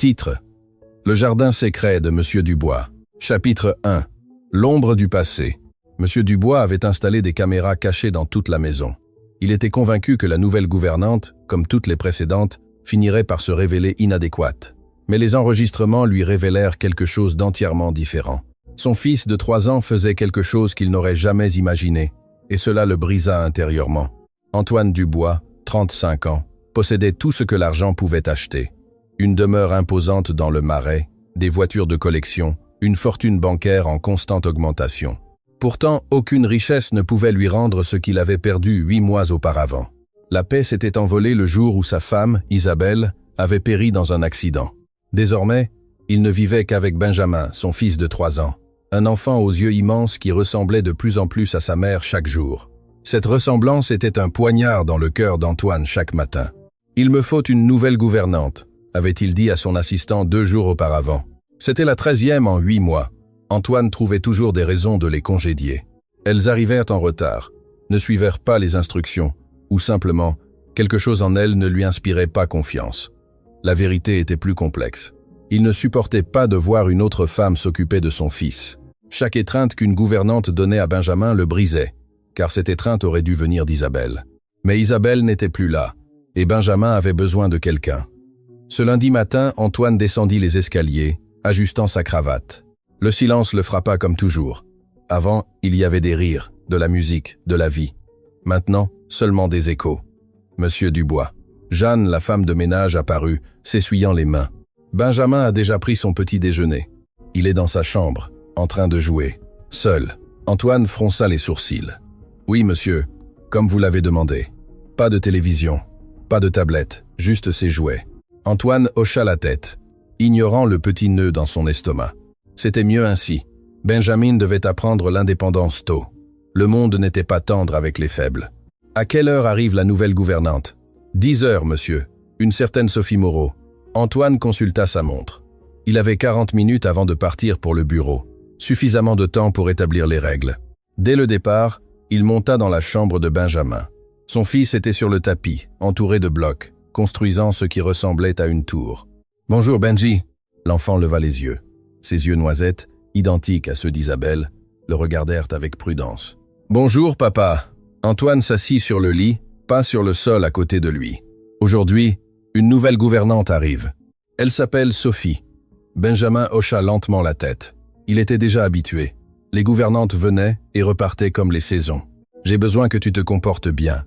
Titre: Le jardin secret de Monsieur Dubois. Chapitre 1. L'ombre du passé. Monsieur Dubois avait installé des caméras cachées dans toute la maison. Il était convaincu que la nouvelle gouvernante, comme toutes les précédentes, finirait par se révéler inadéquate. Mais les enregistrements lui révélèrent quelque chose d'entièrement différent. Son fils de 3 ans faisait quelque chose qu'il n'aurait jamais imaginé, et cela le brisa intérieurement. Antoine Dubois, 35 ans, possédait tout ce que l'argent pouvait acheter. Une demeure imposante dans le Marais, des voitures de collection, une fortune bancaire en constante augmentation. Pourtant, aucune richesse ne pouvait lui rendre ce qu'il avait perdu 8 mois auparavant. La paix s'était envolée le jour où sa femme, Isabelle, avait péri dans un accident. Désormais, il ne vivait qu'avec Benjamin, son fils de 3 ans, un enfant aux yeux immenses qui ressemblait de plus en plus à sa mère chaque jour. Cette ressemblance était un poignard dans le cœur d'Antoine chaque matin. « Il me faut une nouvelle gouvernante », avait-il dit à son assistant 2 jours auparavant. C'était la 13e en 8 mois. Antoine trouvait toujours des raisons de les congédier. Elles arrivèrent en retard, ne suivirent pas les instructions, ou simplement, quelque chose en elles ne lui inspirait pas confiance. La vérité était plus complexe. Il ne supportait pas de voir une autre femme s'occuper de son fils. Chaque étreinte qu'une gouvernante donnait à Benjamin le brisait, car cette étreinte aurait dû venir d'Isabelle. Mais Isabelle n'était plus là, et Benjamin avait besoin de quelqu'un. Ce lundi matin, Antoine descendit les escaliers, ajustant sa cravate. Le silence le frappa comme toujours. Avant, il y avait des rires, de la musique, de la vie. Maintenant, seulement des échos. Monsieur Dubois. Jeanne, la femme de ménage, apparut, s'essuyant les mains. Benjamin a déjà pris son petit déjeuner. Il est dans sa chambre, en train de jouer. Seul. Antoine fronça les sourcils. Oui, monsieur, comme vous l'avez demandé. Pas de télévision, pas de tablette, juste ses jouets. Antoine hocha la tête, ignorant le petit nœud dans son estomac. C'était mieux ainsi. Benjamin devait apprendre l'indépendance tôt. Le monde n'était pas tendre avec les faibles. À quelle heure arrive la nouvelle gouvernante? 10 heures, monsieur. Une certaine Sophie Moreau. Antoine consulta sa montre. Il avait 40 minutes avant de partir pour le bureau. Suffisamment de temps pour établir les règles. Dès le départ, il monta dans la chambre de Benjamin. Son fils était sur le tapis, entouré de blocs, construisant ce qui ressemblait à une tour. « Bonjour, Benji !» L'enfant leva les yeux. Ses yeux noisettes, identiques à ceux d'Isabelle, le regardèrent avec prudence. « Bonjour, papa !» Antoine s'assit sur le lit, pas sur le sol à côté de lui. Aujourd'hui, une nouvelle gouvernante arrive. Elle s'appelle Sophie. Benjamin hocha lentement la tête. Il était déjà habitué. Les gouvernantes venaient et repartaient comme les saisons. « J'ai besoin que tu te comportes bien. »«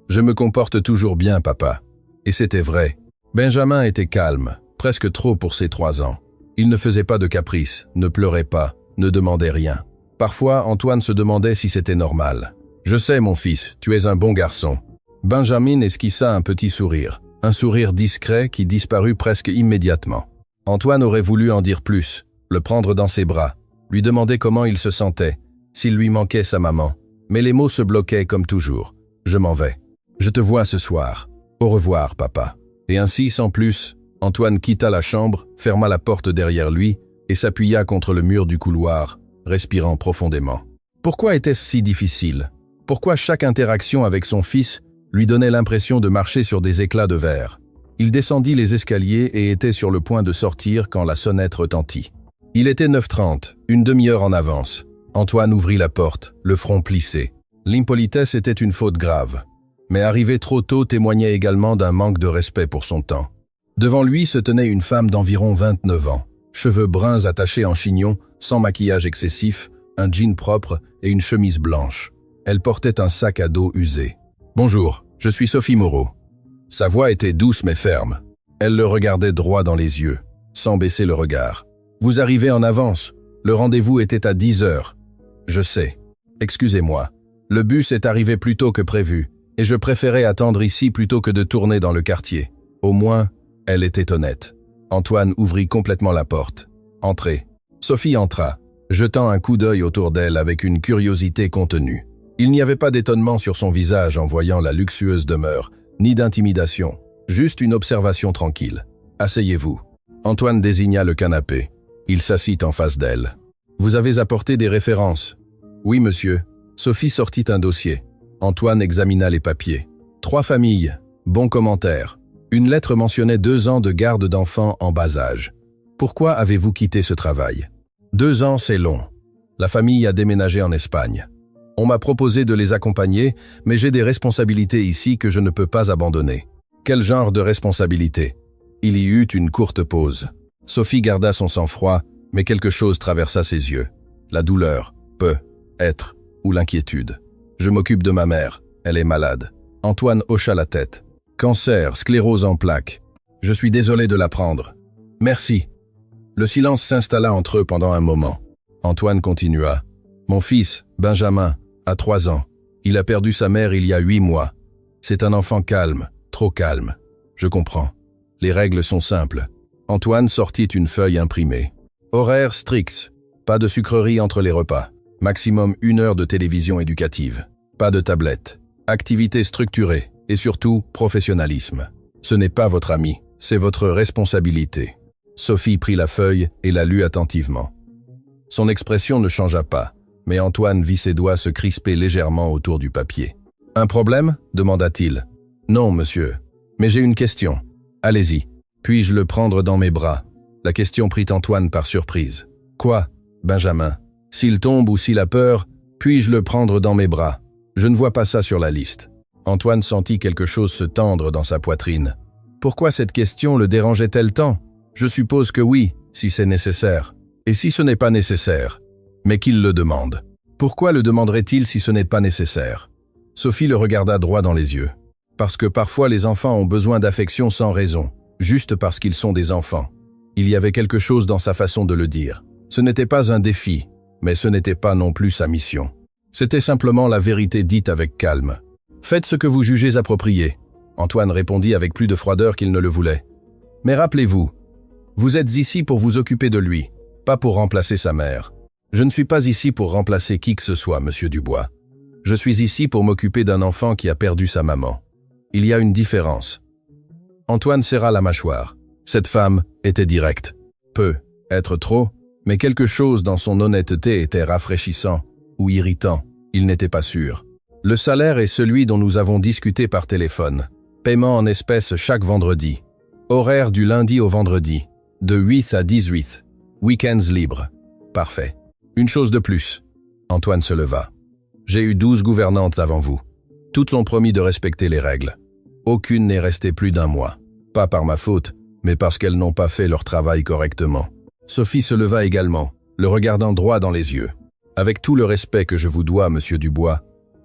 Je me comporte toujours bien, papa. » Et c'était vrai. Benjamin était calme, presque trop pour ses 3 ans. Il ne faisait pas de caprices, ne pleurait pas, ne demandait rien. Parfois, Antoine se demandait si c'était normal. « Je sais, mon fils, tu es un bon garçon. » Benjamin esquissa un petit sourire, un sourire discret qui disparut presque immédiatement. Antoine aurait voulu en dire plus, le prendre dans ses bras, lui demander comment il se sentait, s'il lui manquait sa maman. Mais les mots se bloquaient comme toujours. « Je m'en vais. Je te vois ce soir. Au revoir, papa. » Et ainsi, sans plus, Antoine quitta la chambre, ferma la porte derrière lui et s'appuya contre le mur du couloir, respirant profondément. Pourquoi était-ce si difficile? Pourquoi chaque interaction avec son fils lui donnait l'impression de marcher sur des éclats de verre? Il descendit les escaliers et était sur le point de sortir quand la sonnette retentit. Il était 9h30, une demi-heure en avance. Antoine ouvrit la porte, le front plissé. L'impolitesse était une faute grave. Mais arriver trop tôt témoignait également d'un manque de respect pour son temps. Devant lui se tenait une femme d'environ 29 ans, cheveux bruns attachés en chignon, sans maquillage excessif, un jean propre et une chemise blanche. Elle portait un sac à dos usé. « Bonjour, je suis Sophie Moreau. » Sa voix était douce mais ferme. Elle le regardait droit dans les yeux, sans baisser le regard. « Vous arrivez en avance. Le rendez-vous était à 10 heures. » « Je sais. Excusez-moi. Le bus est arrivé plus tôt que prévu, et je préférais attendre ici plutôt que de tourner dans le quartier. » Au moins, elle était honnête. Antoine ouvrit complètement la porte. « Entrez. » Sophie entra, jetant un coup d'œil autour d'elle avec une curiosité contenue. Il n'y avait pas d'étonnement sur son visage en voyant la luxueuse demeure, ni d'intimidation, juste une observation tranquille. « Asseyez-vous. » Antoine désigna le canapé. Il s'assit en face d'elle. « Vous avez apporté des références ?»« Oui, monsieur. » Sophie sortit un dossier. Antoine examina les papiers. 3 familles, bons commentaires. Une lettre mentionnait 2 ans de garde d'enfants en bas âge. Pourquoi avez-vous quitté ce travail? 2 ans, c'est long. La famille a déménagé en Espagne. On m'a proposé de les accompagner, mais j'ai des responsabilités ici que je ne peux pas abandonner. Quel genre de responsabilité? Il y eut une courte pause. Sophie garda son sang-froid, mais quelque chose traversa ses yeux. La douleur, peut-être, ou l'inquiétude. Je m'occupe de ma mère, elle est malade. Antoine hocha la tête. Cancer, sclérose en plaques. Je suis désolé de l'apprendre. Merci. Le silence s'installa entre eux pendant un moment. Antoine continua. Mon fils, Benjamin, a 3 ans. Il a perdu sa mère il y a 8 mois. C'est un enfant calme, trop calme. Je comprends. Les règles sont simples. Antoine sortit une feuille imprimée. Horaires stricts. Pas de sucreries entre les repas. Maximum 1 heure de télévision éducative. Pas de tablette. Activité structurée. Et surtout, professionnalisme. Ce n'est pas votre ami, c'est votre responsabilité. Sophie prit la feuille et la lut attentivement. Son expression ne changea pas, mais Antoine vit ses doigts se crisper légèrement autour du papier. « Un problème » demanda-t-il. « Non, monsieur. Mais j'ai une question. Allez-y. Puis-je le prendre dans mes bras ?» La question prit Antoine par surprise. « Quoi, Benjamin? S'il tombe ou s'il a peur, puis-je le prendre dans mes bras? Je ne vois pas ça sur la liste. » Antoine sentit quelque chose se tendre dans sa poitrine. Pourquoi cette question le dérangeait-elle tant? Je suppose que oui, si c'est nécessaire. Et si ce n'est pas nécessaire? Mais qu'il le demande. Pourquoi le demanderait-il si ce n'est pas nécessaire? Sophie le regarda droit dans les yeux. Parce que parfois les enfants ont besoin d'affection sans raison, juste parce qu'ils sont des enfants. Il y avait quelque chose dans sa façon de le dire. Ce n'était pas un défi, mais ce n'était pas non plus sa mission. C'était simplement la vérité dite avec calme. Faites ce que vous jugez approprié. Antoine répondit avec plus de froideur qu'il ne le voulait. Mais rappelez-vous, vous êtes ici pour vous occuper de lui, pas pour remplacer sa mère. Je ne suis pas ici pour remplacer qui que ce soit, monsieur Dubois. Je suis ici pour m'occuper d'un enfant qui a perdu sa maman. Il y a une différence. Antoine serra la mâchoire. Cette femme était directe. Peut-être trop, mais quelque chose dans son honnêteté était rafraîchissant ou irritant, il n'était pas sûr. Le salaire est celui dont nous avons discuté par téléphone. Paiement en espèces chaque vendredi. Horaire du lundi au vendredi. De 8 à 18. Week-ends libres. Parfait. Une chose de plus. Antoine se leva. J'ai eu 12 gouvernantes avant vous. Toutes ont promis de respecter les règles. Aucune n'est restée plus d'1 mois. Pas par ma faute, mais parce qu'elles n'ont pas fait leur travail correctement. Sophie se leva également, le regardant droit dans les yeux. Avec tout le respect que je vous dois, monsieur Dubois,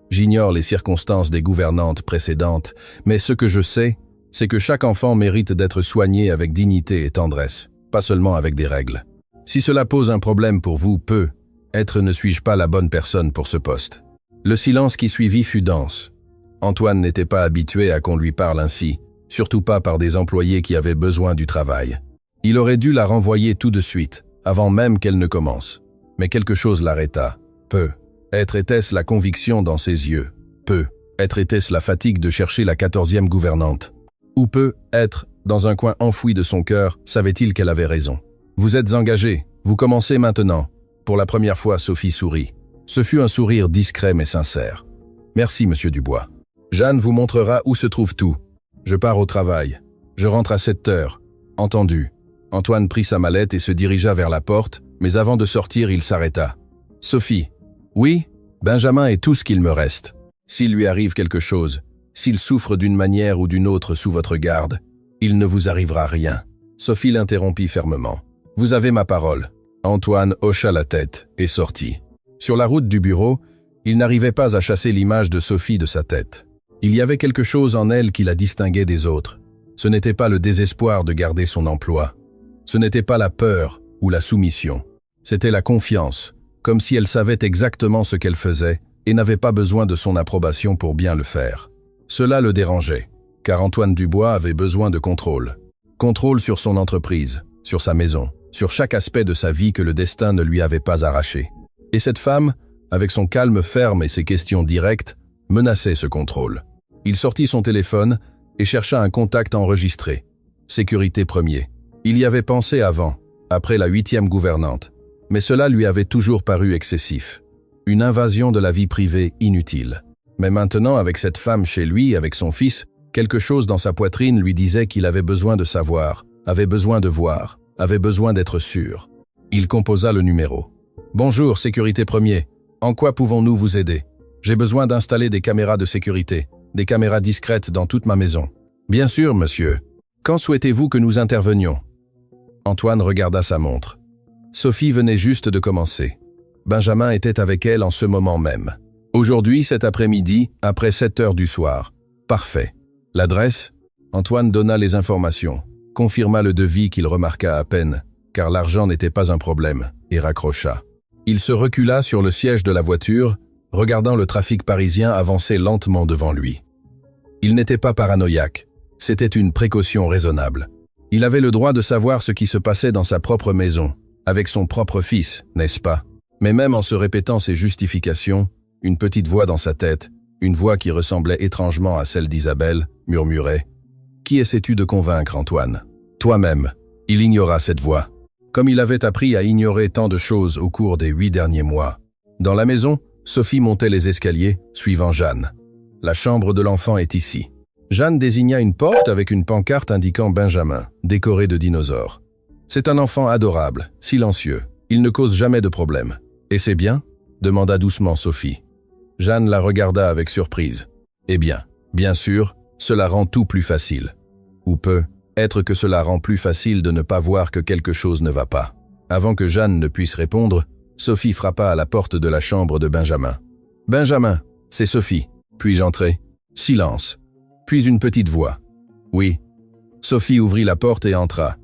j'ignore les circonstances des gouvernantes précédentes, mais ce que je sais, c'est que chaque enfant mérite d'être soigné avec dignité et tendresse, pas seulement avec des règles. Si cela pose un problème pour vous, peut-être ne suis-je pas la bonne personne pour ce poste. Le silence qui suivit fut dense. Antoine n'était pas habitué à qu'on lui parle ainsi, surtout pas par des employés qui avaient besoin du travail. Il aurait dû la renvoyer tout de suite, avant même qu'elle ne commence. Mais quelque chose l'arrêta. Peut-être était-ce la conviction dans ses yeux. Peut-être était-ce la fatigue de chercher la 14e gouvernante. Ou peut-être, dans un coin enfoui de son cœur, savait-il qu'elle avait raison. Vous êtes engagé, vous commencez maintenant. Pour la première fois, Sophie sourit. Ce fut un sourire discret mais sincère. Merci, monsieur Dubois. Jeanne vous montrera où se trouve tout. Je pars au travail. Je rentre à 7 heures. Entendu. Antoine prit sa mallette et se dirigea vers la porte, mais avant de sortir, il s'arrêta. Sophie. Oui, Benjamin est tout ce qu'il me reste. S'il lui arrive quelque chose, s'il souffre d'une manière ou d'une autre sous votre garde, il ne vous arrivera rien. Sophie l'interrompit fermement. Vous avez ma parole. Antoine hocha la tête et sortit. Sur la route du bureau, il n'arrivait pas à chasser l'image de Sophie de sa tête. Il y avait quelque chose en elle qui la distinguait des autres. Ce n'était pas le désespoir de garder son emploi. Ce n'était pas la peur ou la soumission. C'était la confiance, comme si elle savait exactement ce qu'elle faisait et n'avait pas besoin de son approbation pour bien le faire. Cela le dérangeait, car Antoine Dubois avait besoin de contrôle. Contrôle sur son entreprise, sur sa maison, sur chaque aspect de sa vie que le destin ne lui avait pas arraché. Et cette femme, avec son calme ferme et ses questions directes, menaçait ce contrôle. Il sortit son téléphone et chercha un contact enregistré. Sécurité premier. Il y avait pensé avant, après la 8e gouvernante, mais cela lui avait toujours paru excessif. Une invasion de la vie privée inutile. Mais maintenant, avec cette femme chez lui, avec son fils, Quelque chose dans sa poitrine lui disait qu'il avait besoin de savoir, avait besoin de voir, avait besoin d'être sûr. Il composa le numéro. « Bonjour, sécurité premier. En quoi pouvons-nous vous aider? J'ai besoin d'installer des caméras de sécurité, des caméras discrètes dans toute ma maison. »« Bien sûr, monsieur. Quand souhaitez-vous que nous intervenions ?» Antoine regarda sa montre. Sophie venait juste de commencer. Benjamin était avec elle en ce moment même. Aujourd'hui, cet après-midi, après 7 heures du soir. Parfait. L'adresse? Antoine donna les informations, confirma le devis qu'il remarqua à peine, car l'argent n'était pas un problème, et raccrocha. Il se recula sur le siège de la voiture, regardant le trafic parisien avancer lentement devant lui. Il n'était pas paranoïaque, c'était une précaution raisonnable. Il avait le droit de savoir ce qui se passait dans sa propre maison, avec son propre fils, n'est-ce pas? Mais même en se répétant ses justifications, une petite voix dans sa tête, une voix qui ressemblait étrangement à celle d'Isabelle, murmurait « Qui essaies-tu de convaincre, Antoine? Toi-même. » Il ignora cette voix. Comme il avait appris à ignorer tant de choses au cours des 8 derniers mois. Dans la maison, Sophie montait les escaliers, suivant Jeanne. La chambre de l'enfant est ici. Jeanne désigna une porte avec une pancarte indiquant Benjamin, décoré de dinosaures. C'est un enfant adorable, silencieux. Il ne cause jamais de problème. Et c'est bien? Demanda doucement Sophie. Jeanne la regarda avec surprise. Eh bien sûr, cela rend tout plus facile. Ou peut être que cela rend plus facile de ne pas voir que quelque chose ne va pas. Avant que Jeanne ne puisse répondre, Sophie frappa à la porte de la chambre de Benjamin. « Benjamin, c'est Sophie. Puis-je entrer ?» Silence. Puis une petite voix. « Oui. » Sophie ouvrit la porte et entra.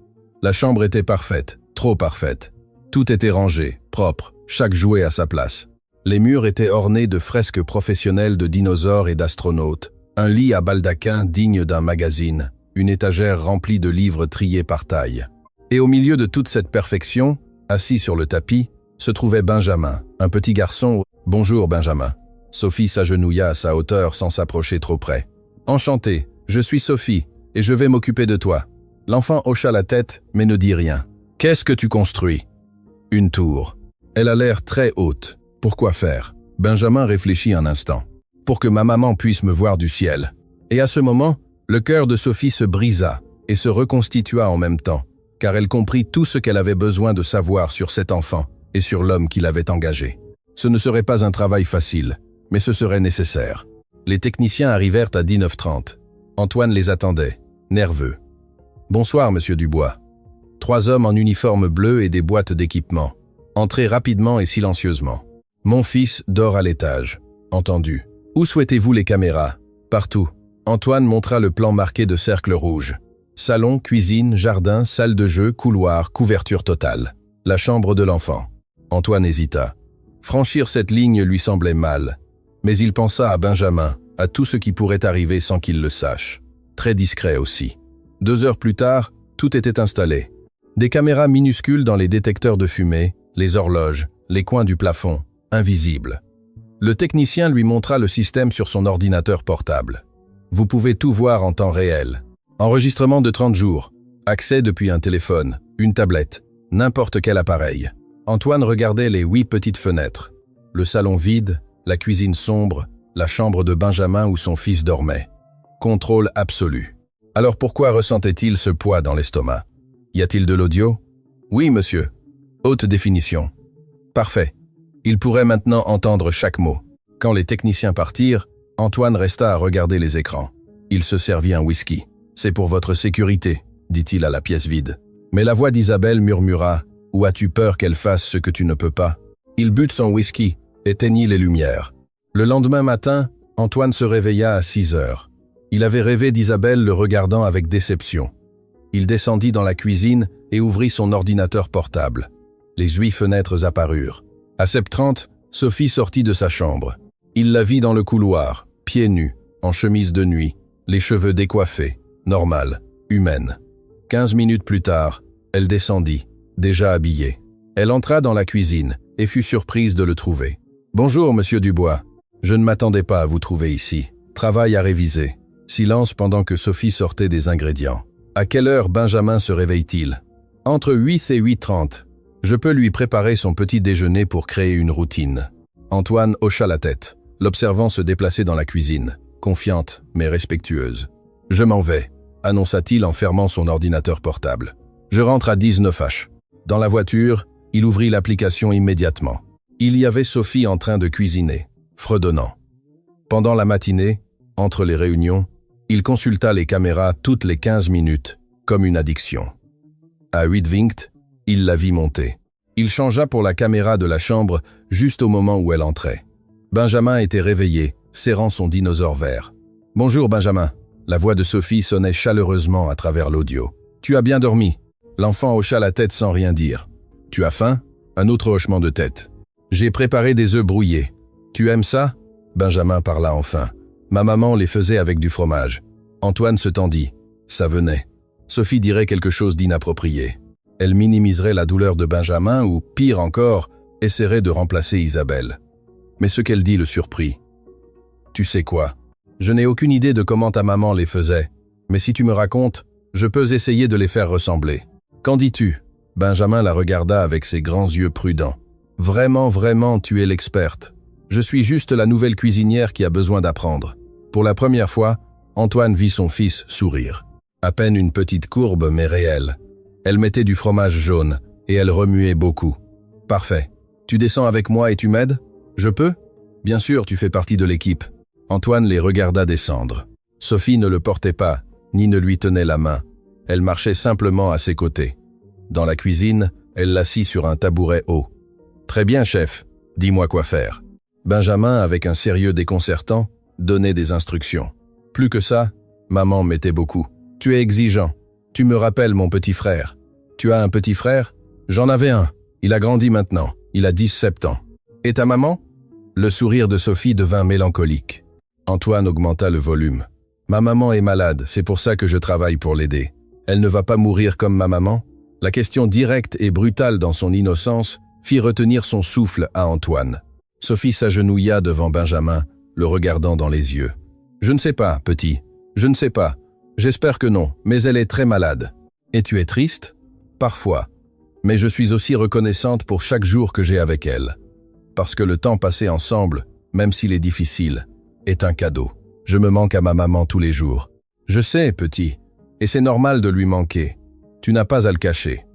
La chambre était parfaite, trop parfaite. Tout était rangé, propre, chaque jouet à sa place. Les murs étaient ornés de fresques professionnelles de dinosaures et d'astronautes, un lit à baldaquin digne d'un magazine, une étagère remplie de livres triés par taille. Et au milieu de toute cette perfection, assis sur le tapis, se trouvait Benjamin, un petit garçon. « Bonjour Benjamin. » Sophie s'agenouilla à sa hauteur sans s'approcher trop près. « Enchanté, je suis Sophie, et je vais m'occuper de toi. » L'enfant hocha la tête, mais ne dit rien. « Qu'est-ce que tu construis ?»« Une tour. Elle a l'air très haute. Pourquoi faire ?» Benjamin réfléchit un instant. « Pour que ma maman puisse me voir du ciel. » Et à ce moment, le cœur de Sophie se brisa et se reconstitua en même temps, car elle comprit tout ce qu'elle avait besoin de savoir sur cet enfant et sur l'homme qui l'avait engagé. Ce ne serait pas un travail facile, mais ce serait nécessaire. Les techniciens arrivèrent à 19h30. Antoine les attendait, nerveux. « Bonsoir, monsieur Dubois. » 3 hommes en uniforme bleu et des boîtes d'équipement. Entrez rapidement et silencieusement. « Mon fils dort à l'étage. » Entendu. « Où souhaitez-vous les caméras ? » « Partout. » Antoine montra le plan marqué de cercles rouges. Salon, cuisine, jardin, salle de jeu, couloir, couverture totale. La chambre de l'enfant. Antoine hésita. Franchir cette ligne lui semblait mal. Mais il pensa à Benjamin, à tout ce qui pourrait arriver sans qu'il le sache. Très discret aussi. 2 heures plus tard, tout était installé. Des caméras minuscules dans les détecteurs de fumée, les horloges, les coins du plafond, invisibles. Le technicien lui montra le système sur son ordinateur portable. Vous pouvez tout voir en temps réel. Enregistrement de 30 jours. Accès depuis un téléphone, une tablette, n'importe quel appareil. Antoine regardait les 8 petites fenêtres. Le salon vide, la cuisine sombre, la chambre de Benjamin où son fils dormait. Contrôle absolu. Alors pourquoi ressentait-il ce poids dans l'estomac? Y a-t-il de l'audio? Oui, monsieur. Haute définition. Parfait. Il pourrait maintenant entendre chaque mot. Quand les techniciens partirent, Antoine resta à regarder les écrans. Il se servit un whisky. « C'est pour votre sécurité », dit-il à la pièce vide. Mais la voix d'Isabelle murmura « Ou as-tu peur qu'elle fasse ce que tu ne peux pas ?» Il but son whisky, éteignit les lumières. Le lendemain matin, Antoine se réveilla à 6 heures. Il avait rêvé d'Isabelle le regardant avec déception. Il descendit dans la cuisine et ouvrit son ordinateur portable. Les 8 fenêtres apparurent. À 7h30, Sophie sortit de sa chambre. Il la vit dans le couloir, pieds nus, en chemise de nuit, les cheveux décoiffés, normale, humaine. 15 minutes plus tard, elle descendit, déjà habillée. Elle entra dans la cuisine et fut surprise de le trouver. « Bonjour, monsieur Dubois. Je ne m'attendais pas à vous trouver ici. Travail à réviser. » Silence pendant que Sophie sortait des ingrédients. « À quelle heure Benjamin se réveille-t-il ?»« Entre 8 et 8h30. Je peux lui préparer son petit déjeuner pour créer une routine. » Antoine hocha la tête, l'observant se déplacer dans la cuisine, confiante mais respectueuse. Je m'en vais, annonça-t-il en fermant son ordinateur portable. Je rentre à 19h. Dans la voiture, il ouvrit l'application immédiatement. Il y avait Sophie en train de cuisiner, fredonnant. Pendant la matinée, entre les réunions, il consulta les caméras toutes les 15 minutes, comme une addiction. À 8h20, il la vit monter. Il changea pour la caméra de la chambre juste au moment où elle entrait. Benjamin était réveillé, serrant son dinosaure vert. « Bonjour Benjamin !» La voix de Sophie sonnait chaleureusement à travers l'audio. « Tu as bien dormi ?» L'enfant hocha la tête sans rien dire. « Tu as faim ?» Un autre hochement de tête. « J'ai préparé des œufs brouillés. Tu aimes ça ?» Benjamin parla enfin. « Ma maman les faisait avec du fromage. » Antoine se tendit. Ça venait. Sophie dirait quelque chose d'inapproprié. Elle minimiserait la douleur de Benjamin ou, pire encore, essaierait de remplacer Isabelle. Mais ce qu'elle dit le surprit. « Tu sais quoi ? Je n'ai aucune idée de comment ta maman les faisait, mais si tu me racontes, je peux essayer de les faire ressembler. Qu'en dis-tu » Benjamin la regarda avec ses grands yeux prudents. « Vraiment, vraiment, tu es l'experte. Je suis juste la nouvelle cuisinière qui a besoin d'apprendre. » Pour la première fois, Antoine vit son fils sourire. À peine une petite courbe, mais réelle. Elle mettait du fromage jaune, et elle remuait beaucoup. « Parfait. Tu descends avec moi et tu m'aides ? Je peux ? Bien sûr, tu fais partie de l'équipe. » Antoine les regarda descendre. Sophie ne le portait pas, ni ne lui tenait la main. Elle marchait simplement à ses côtés. Dans la cuisine, elle l'assit sur un tabouret haut. « Très bien, chef. Dis-moi quoi faire. » Benjamin, avec un sérieux déconcertant, donnait des instructions. Plus que ça, maman mettait beaucoup. « Tu es exigeant. Tu me rappelles mon petit frère. Tu as un petit frère ? J'en avais un. Il a grandi maintenant. Il a 17 ans. Et ta maman ? » Le sourire de Sophie devint mélancolique. Antoine augmenta le volume. « Ma maman est malade, c'est pour ça que je travaille pour l'aider. Elle ne va pas mourir comme ma maman ?» La question directe et brutale dans son innocence fit retenir son souffle à Antoine. Sophie s'agenouilla devant Benjamin, le regardant dans les yeux. « Je ne sais pas, petit. Je ne sais pas. J'espère que non, mais elle est très malade. Et tu es triste ? Parfois. Mais je suis aussi reconnaissante pour chaque jour que j'ai avec elle. Parce que le temps passé ensemble, même s'il est difficile, est un cadeau. Je me manque à ma maman tous les jours. Je sais, petit, et c'est normal de lui manquer. Tu n'as pas à le cacher.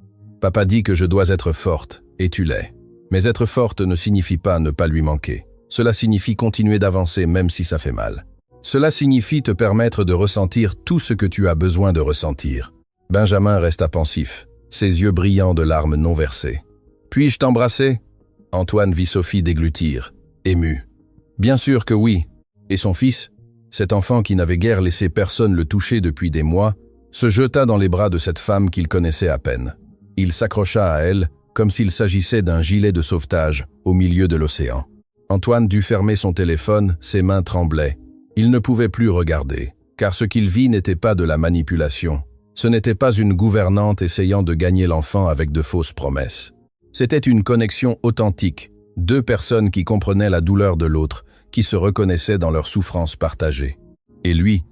Papa dit que je dois être forte, et tu l'es. Mais être forte ne signifie pas ne pas lui manquer. Cela signifie continuer d'avancer même si ça fait mal. Cela signifie te permettre de ressentir tout ce que tu as besoin de ressentir. » Benjamin resta pensif, ses yeux brillants de larmes non versées. « Puis-je t'embrasser ?» Antoine vit Sophie déglutir, ému. « Bien sûr que oui. » Et son fils, cet enfant qui n'avait guère laissé personne le toucher depuis des mois, se jeta dans les bras de cette femme qu'il connaissait à peine. Il s'accrocha à elle, comme s'il s'agissait d'un gilet de sauvetage au milieu de l'océan. Antoine dut fermer son téléphone, ses mains tremblaient. Il ne pouvait plus regarder, car ce qu'il vit n'était pas de la manipulation. Ce n'était pas une gouvernante essayant de gagner l'enfant avec de fausses promesses. C'était une connexion authentique, deux personnes qui comprenaient la douleur de l'autre, qui se reconnaissaient dans leur souffrance partagée. Et lui,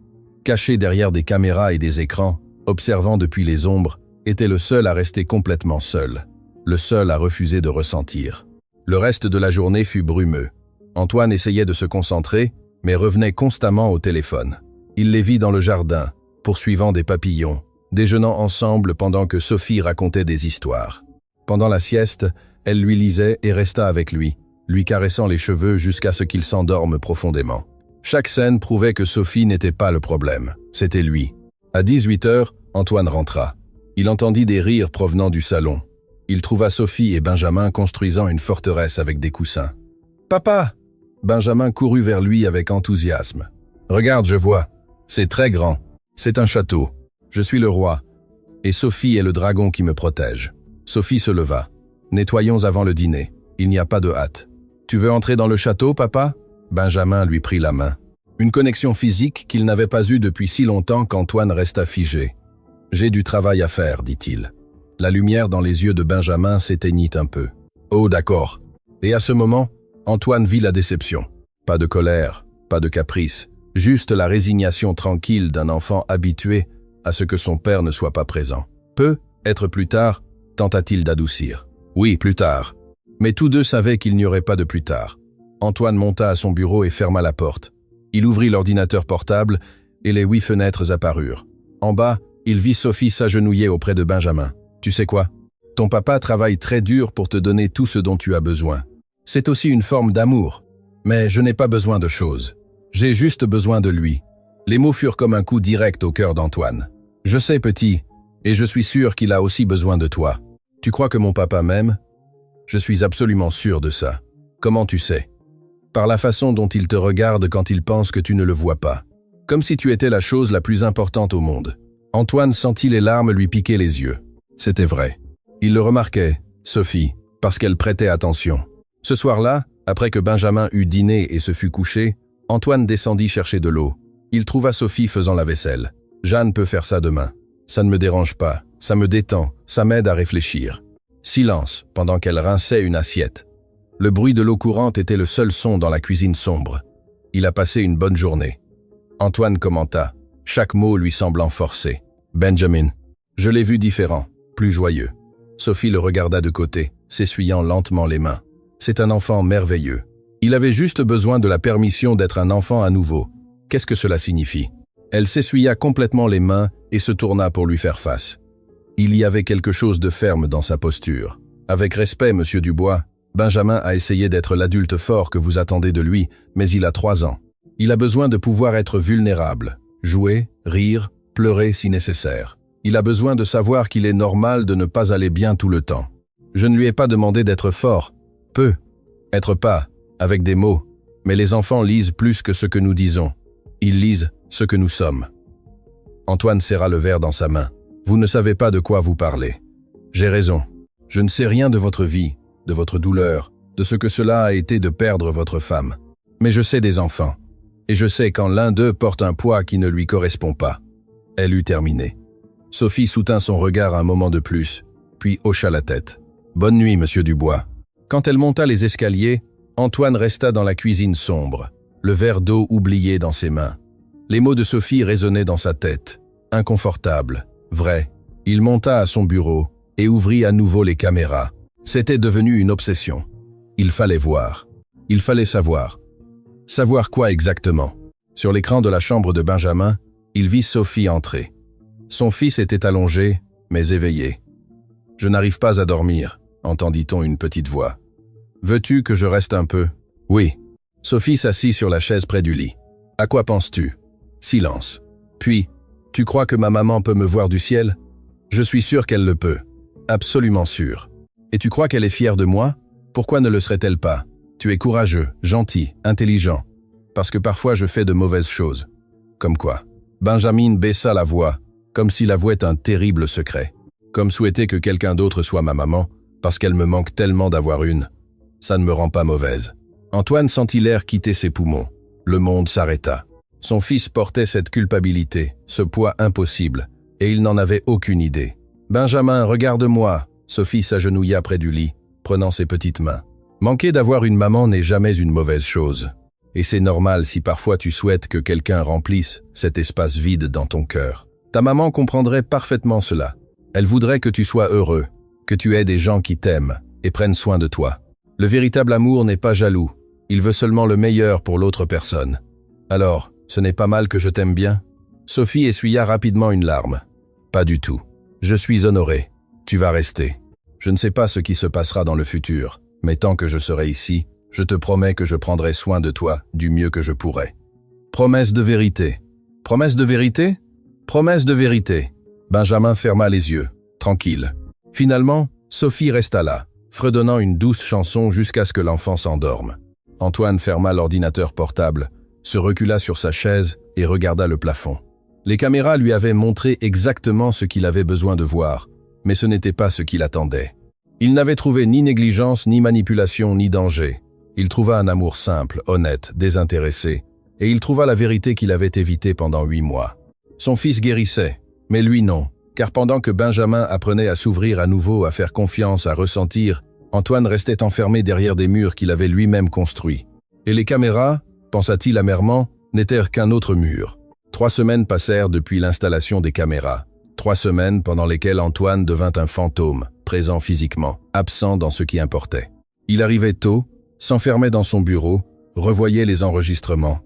caché derrière des caméras et des écrans, observant depuis les ombres, était le seul à rester complètement seul, le seul à refuser de ressentir. Le reste de la journée fut brumeux. Antoine essayait de se concentrer, mais revenait constamment au téléphone. Il les vit dans le jardin, poursuivant des papillons, déjeunant ensemble pendant que Sophie racontait des histoires. Pendant la sieste, elle lui lisait et resta avec lui caressant les cheveux jusqu'à ce qu'il s'endorme profondément. Chaque scène prouvait que Sophie n'était pas le problème, c'était lui. À 18h, Antoine rentra. Il entendit des rires provenant du salon. Il trouva Sophie et Benjamin construisant une forteresse avec des coussins. « Papa !» Benjamin courut vers lui avec enthousiasme. « Regarde, je vois. C'est très grand. C'est un château. Je suis le roi. Et Sophie est le dragon qui me protège. » Sophie se leva. « Nettoyons avant le dîner. Il n'y a pas de hâte. »« Tu veux entrer dans le château, papa ?» Benjamin lui prit la main. Une connexion physique qu'il n'avait pas eue depuis si longtemps qu'Antoine resta figé. « J'ai du travail à faire, dit-il. » La lumière dans les yeux de Benjamin s'éteignit un peu. « Oh, d'accord. » Et à ce moment, Antoine vit la déception. Pas de colère, pas de caprice, juste la résignation tranquille d'un enfant habitué à ce que son père ne soit pas présent. Peut-être plus tard, tenta-t-il d'adoucir. Oui, plus tard. Mais tous deux savaient qu'il n'y aurait pas de plus tard. Antoine monta à son bureau et ferma la porte. Il ouvrit l'ordinateur portable, et les 8 fenêtres apparurent. En bas, il vit Sophie s'agenouiller auprès de Benjamin. « Tu sais quoi? Ton papa travaille très dur pour te donner tout ce dont tu as besoin. C'est aussi une forme d'amour. Mais je n'ai pas besoin de choses. J'ai juste besoin de lui. » Les mots furent comme un coup direct au cœur d'Antoine. « Je sais, petit, et je suis sûr qu'il a aussi besoin de toi. Tu crois que mon papa m'aime? Je suis absolument sûr de ça. Comment tu sais? Par la façon dont il te regarde quand il pense que tu ne le vois pas. Comme si tu étais la chose la plus importante au monde. » Antoine sentit les larmes lui piquer les yeux. C'était vrai. Il le remarquait, Sophie, parce qu'elle prêtait attention. Ce soir-là, après que Benjamin eut dîné et se fut couché, Antoine descendit chercher de l'eau. Il trouva Sophie faisant la vaisselle. « Jeanne peut faire ça demain. Ça ne me dérange pas, ça me détend, ça m'aide à réfléchir. » Silence, pendant qu'elle rinçait une assiette. Le bruit de l'eau courante était le seul son dans la cuisine sombre. Il a passé une bonne journée. Antoine commenta, chaque mot lui semblant forcé. « Benjamin. » Je l'ai vu différent, plus joyeux. Sophie le regarda de côté, s'essuyant lentement les mains. C'est un enfant merveilleux. Il avait juste besoin de la permission d'être un enfant à nouveau. Qu'est-ce que cela signifie? Elle s'essuya complètement les mains et se tourna pour lui faire face. Il y avait quelque chose de ferme dans sa posture. Avec respect, monsieur Dubois, Benjamin a essayé d'être l'adulte fort que vous attendez de lui, mais il a 3 ans. Il a besoin de pouvoir être vulnérable, jouer, rire, pleurer si nécessaire. Il a besoin de savoir qu'il est normal de ne pas aller bien tout le temps. Je ne lui ai pas demandé d'être fort. Être pas, avec des mots. Mais les enfants lisent plus que ce que nous disons. Ils lisent ce que nous sommes. Antoine serra le verre dans sa main. Vous ne savez pas de quoi vous parlez. J'ai raison. Je ne sais rien de votre vie, de votre douleur, de ce que cela a été de perdre votre femme. Mais je sais des enfants. Et je sais quand l'un d'eux porte un poids qui ne lui correspond pas. Elle eut terminé. Sophie soutint son regard un moment de plus, puis hocha la tête. Bonne nuit, monsieur Dubois. Quand elle monta les escaliers, Antoine resta dans la cuisine sombre, le verre d'eau oublié dans ses mains. Les mots de Sophie résonnaient dans sa tête. Inconfortable, vrai. Il monta à son bureau et ouvrit à nouveau les caméras. C'était devenu une obsession. Il fallait voir. Il fallait savoir. Savoir quoi exactement? Sur l'écran de la chambre de Benjamin, il vit Sophie entrer. Son fils était allongé, mais éveillé. « Je n'arrive pas à dormir », entendit-on une petite voix. « Veux-tu que je reste un peu ?»« Oui. » Sophie s'assit sur la chaise près du lit. « À quoi penses-tu » Silence. Puis, « Tu crois que ma maman peut me voir du ciel ?»« Je suis sûr qu'elle le peut. Absolument sûr. Et tu crois qu'elle est fière de moi? Pourquoi ne le serait-elle pas? Tu es courageux, gentil, intelligent. Parce que parfois je fais de mauvaises choses. Comme quoi ?» Benjamin baissa la voix, comme s'il avouait un terrible secret. Comme souhaiter que quelqu'un d'autre soit ma maman, parce qu'elle me manque tellement d'avoir une. Ça ne me rend pas mauvaise. Antoine sentit l'air quitter ses poumons. Le monde s'arrêta. Son fils portait cette culpabilité, ce poids impossible, et il n'en avait aucune idée. « Benjamin, regarde-moi » Sophie s'agenouilla près du lit, prenant ses petites mains. Manquer d'avoir une maman n'est jamais une mauvaise chose. Et c'est normal si parfois tu souhaites que quelqu'un remplisse cet espace vide dans ton cœur. Ta maman comprendrait parfaitement cela. Elle voudrait que tu sois heureux, que tu aies des gens qui t'aiment et prennent soin de toi. Le véritable amour n'est pas jaloux. Il veut seulement le meilleur pour l'autre personne. Alors, ce n'est pas mal que je t'aime bien? Sophie essuya rapidement une larme. Pas du tout. Je suis honoré. Tu vas rester. Je ne sais pas ce qui se passera dans le futur, mais tant que je serai ici, je te promets que je prendrai soin de toi du mieux que je pourrai. Promesse de vérité. Promesse de vérité? Promesse de vérité. Benjamin ferma les yeux, tranquille. Finalement, Sophie resta là, fredonnant une douce chanson jusqu'à ce que l'enfant s'endorme. Antoine ferma l'ordinateur portable, se recula sur sa chaise et regarda le plafond. Les caméras lui avaient montré exactement ce qu'il avait besoin de voir, mais ce n'était pas ce qu'il attendait. Il n'avait trouvé ni négligence, ni manipulation, ni danger. Il trouva un amour simple, honnête, désintéressé, et il trouva la vérité qu'il avait évitée pendant 8 mois. Son fils guérissait, mais lui non, car pendant que Benjamin apprenait à s'ouvrir à nouveau, à faire confiance, à ressentir, Antoine restait enfermé derrière des murs qu'il avait lui-même construits. Et les caméras, pensa-t-il amèrement, n'étaient qu'un autre mur. 3 semaines passèrent depuis l'installation des caméras. 3 semaines pendant lesquelles Antoine devint un fantôme, présent physiquement, absent dans ce qui importait. Il arrivait tôt, s'enfermait dans son bureau, revoyait les enregistrements.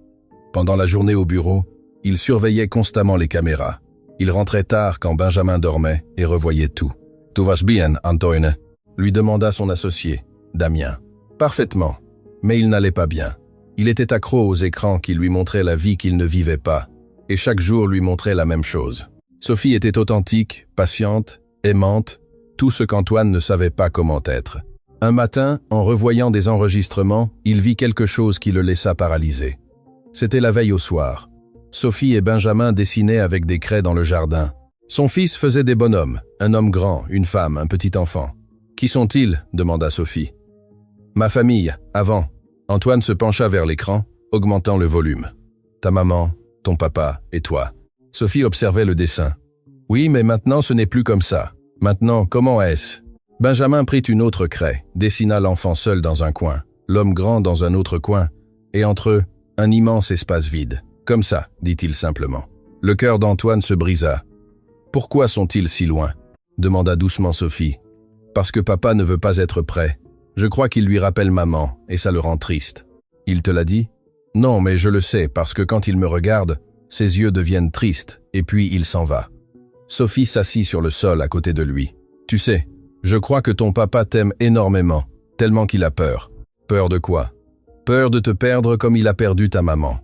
Pendant la journée au bureau, Il surveillait constamment les caméras. Il rentrait tard quand Benjamin dormait et revoyait tout. « Tout va bien, Antoine ?» lui demanda son associé, Damien. « Parfaitement. » Mais il n'allait pas bien. Il était accro aux écrans qui lui montraient la vie qu'il ne vivait pas, et chaque jour lui montrait la même chose. Sophie était authentique, patiente, aimante, tout ce qu'Antoine ne savait pas comment être. Un matin, en revoyant des enregistrements, il vit quelque chose qui le laissa paralysé. C'était la veille au soir. Sophie et Benjamin dessinaient avec des craies dans le jardin. Son fils faisait des bonhommes, un homme grand, une femme, un petit enfant. « Qui sont-ils » demanda Sophie. « Ma famille, avant. » Antoine se pencha vers l'écran, augmentant le volume. « Ta maman, ton papa et toi. » Sophie observait le dessin. « Oui, mais maintenant ce n'est plus comme ça. Maintenant, comment est-ce » Benjamin prit une autre craie, dessina l'enfant seul dans un coin, l'homme grand dans un autre coin, et entre eux, un immense espace vide. « Comme ça, » dit-il simplement. Le cœur d'Antoine se brisa. « Pourquoi sont-ils si loin » demanda doucement Sophie. « Parce que papa ne veut pas être prêt. Je crois qu'il lui rappelle maman, et ça le rend triste. »« Il te l'a dit ?»« Non, mais je le sais, parce que quand il me regarde, ses yeux deviennent tristes, et puis il s'en va. » Sophie s'assit sur le sol à côté de lui. « Tu sais, je crois que ton papa t'aime énormément, tellement qu'il a peur. » « Peur de quoi ?»« Peur de te perdre comme il a perdu ta maman.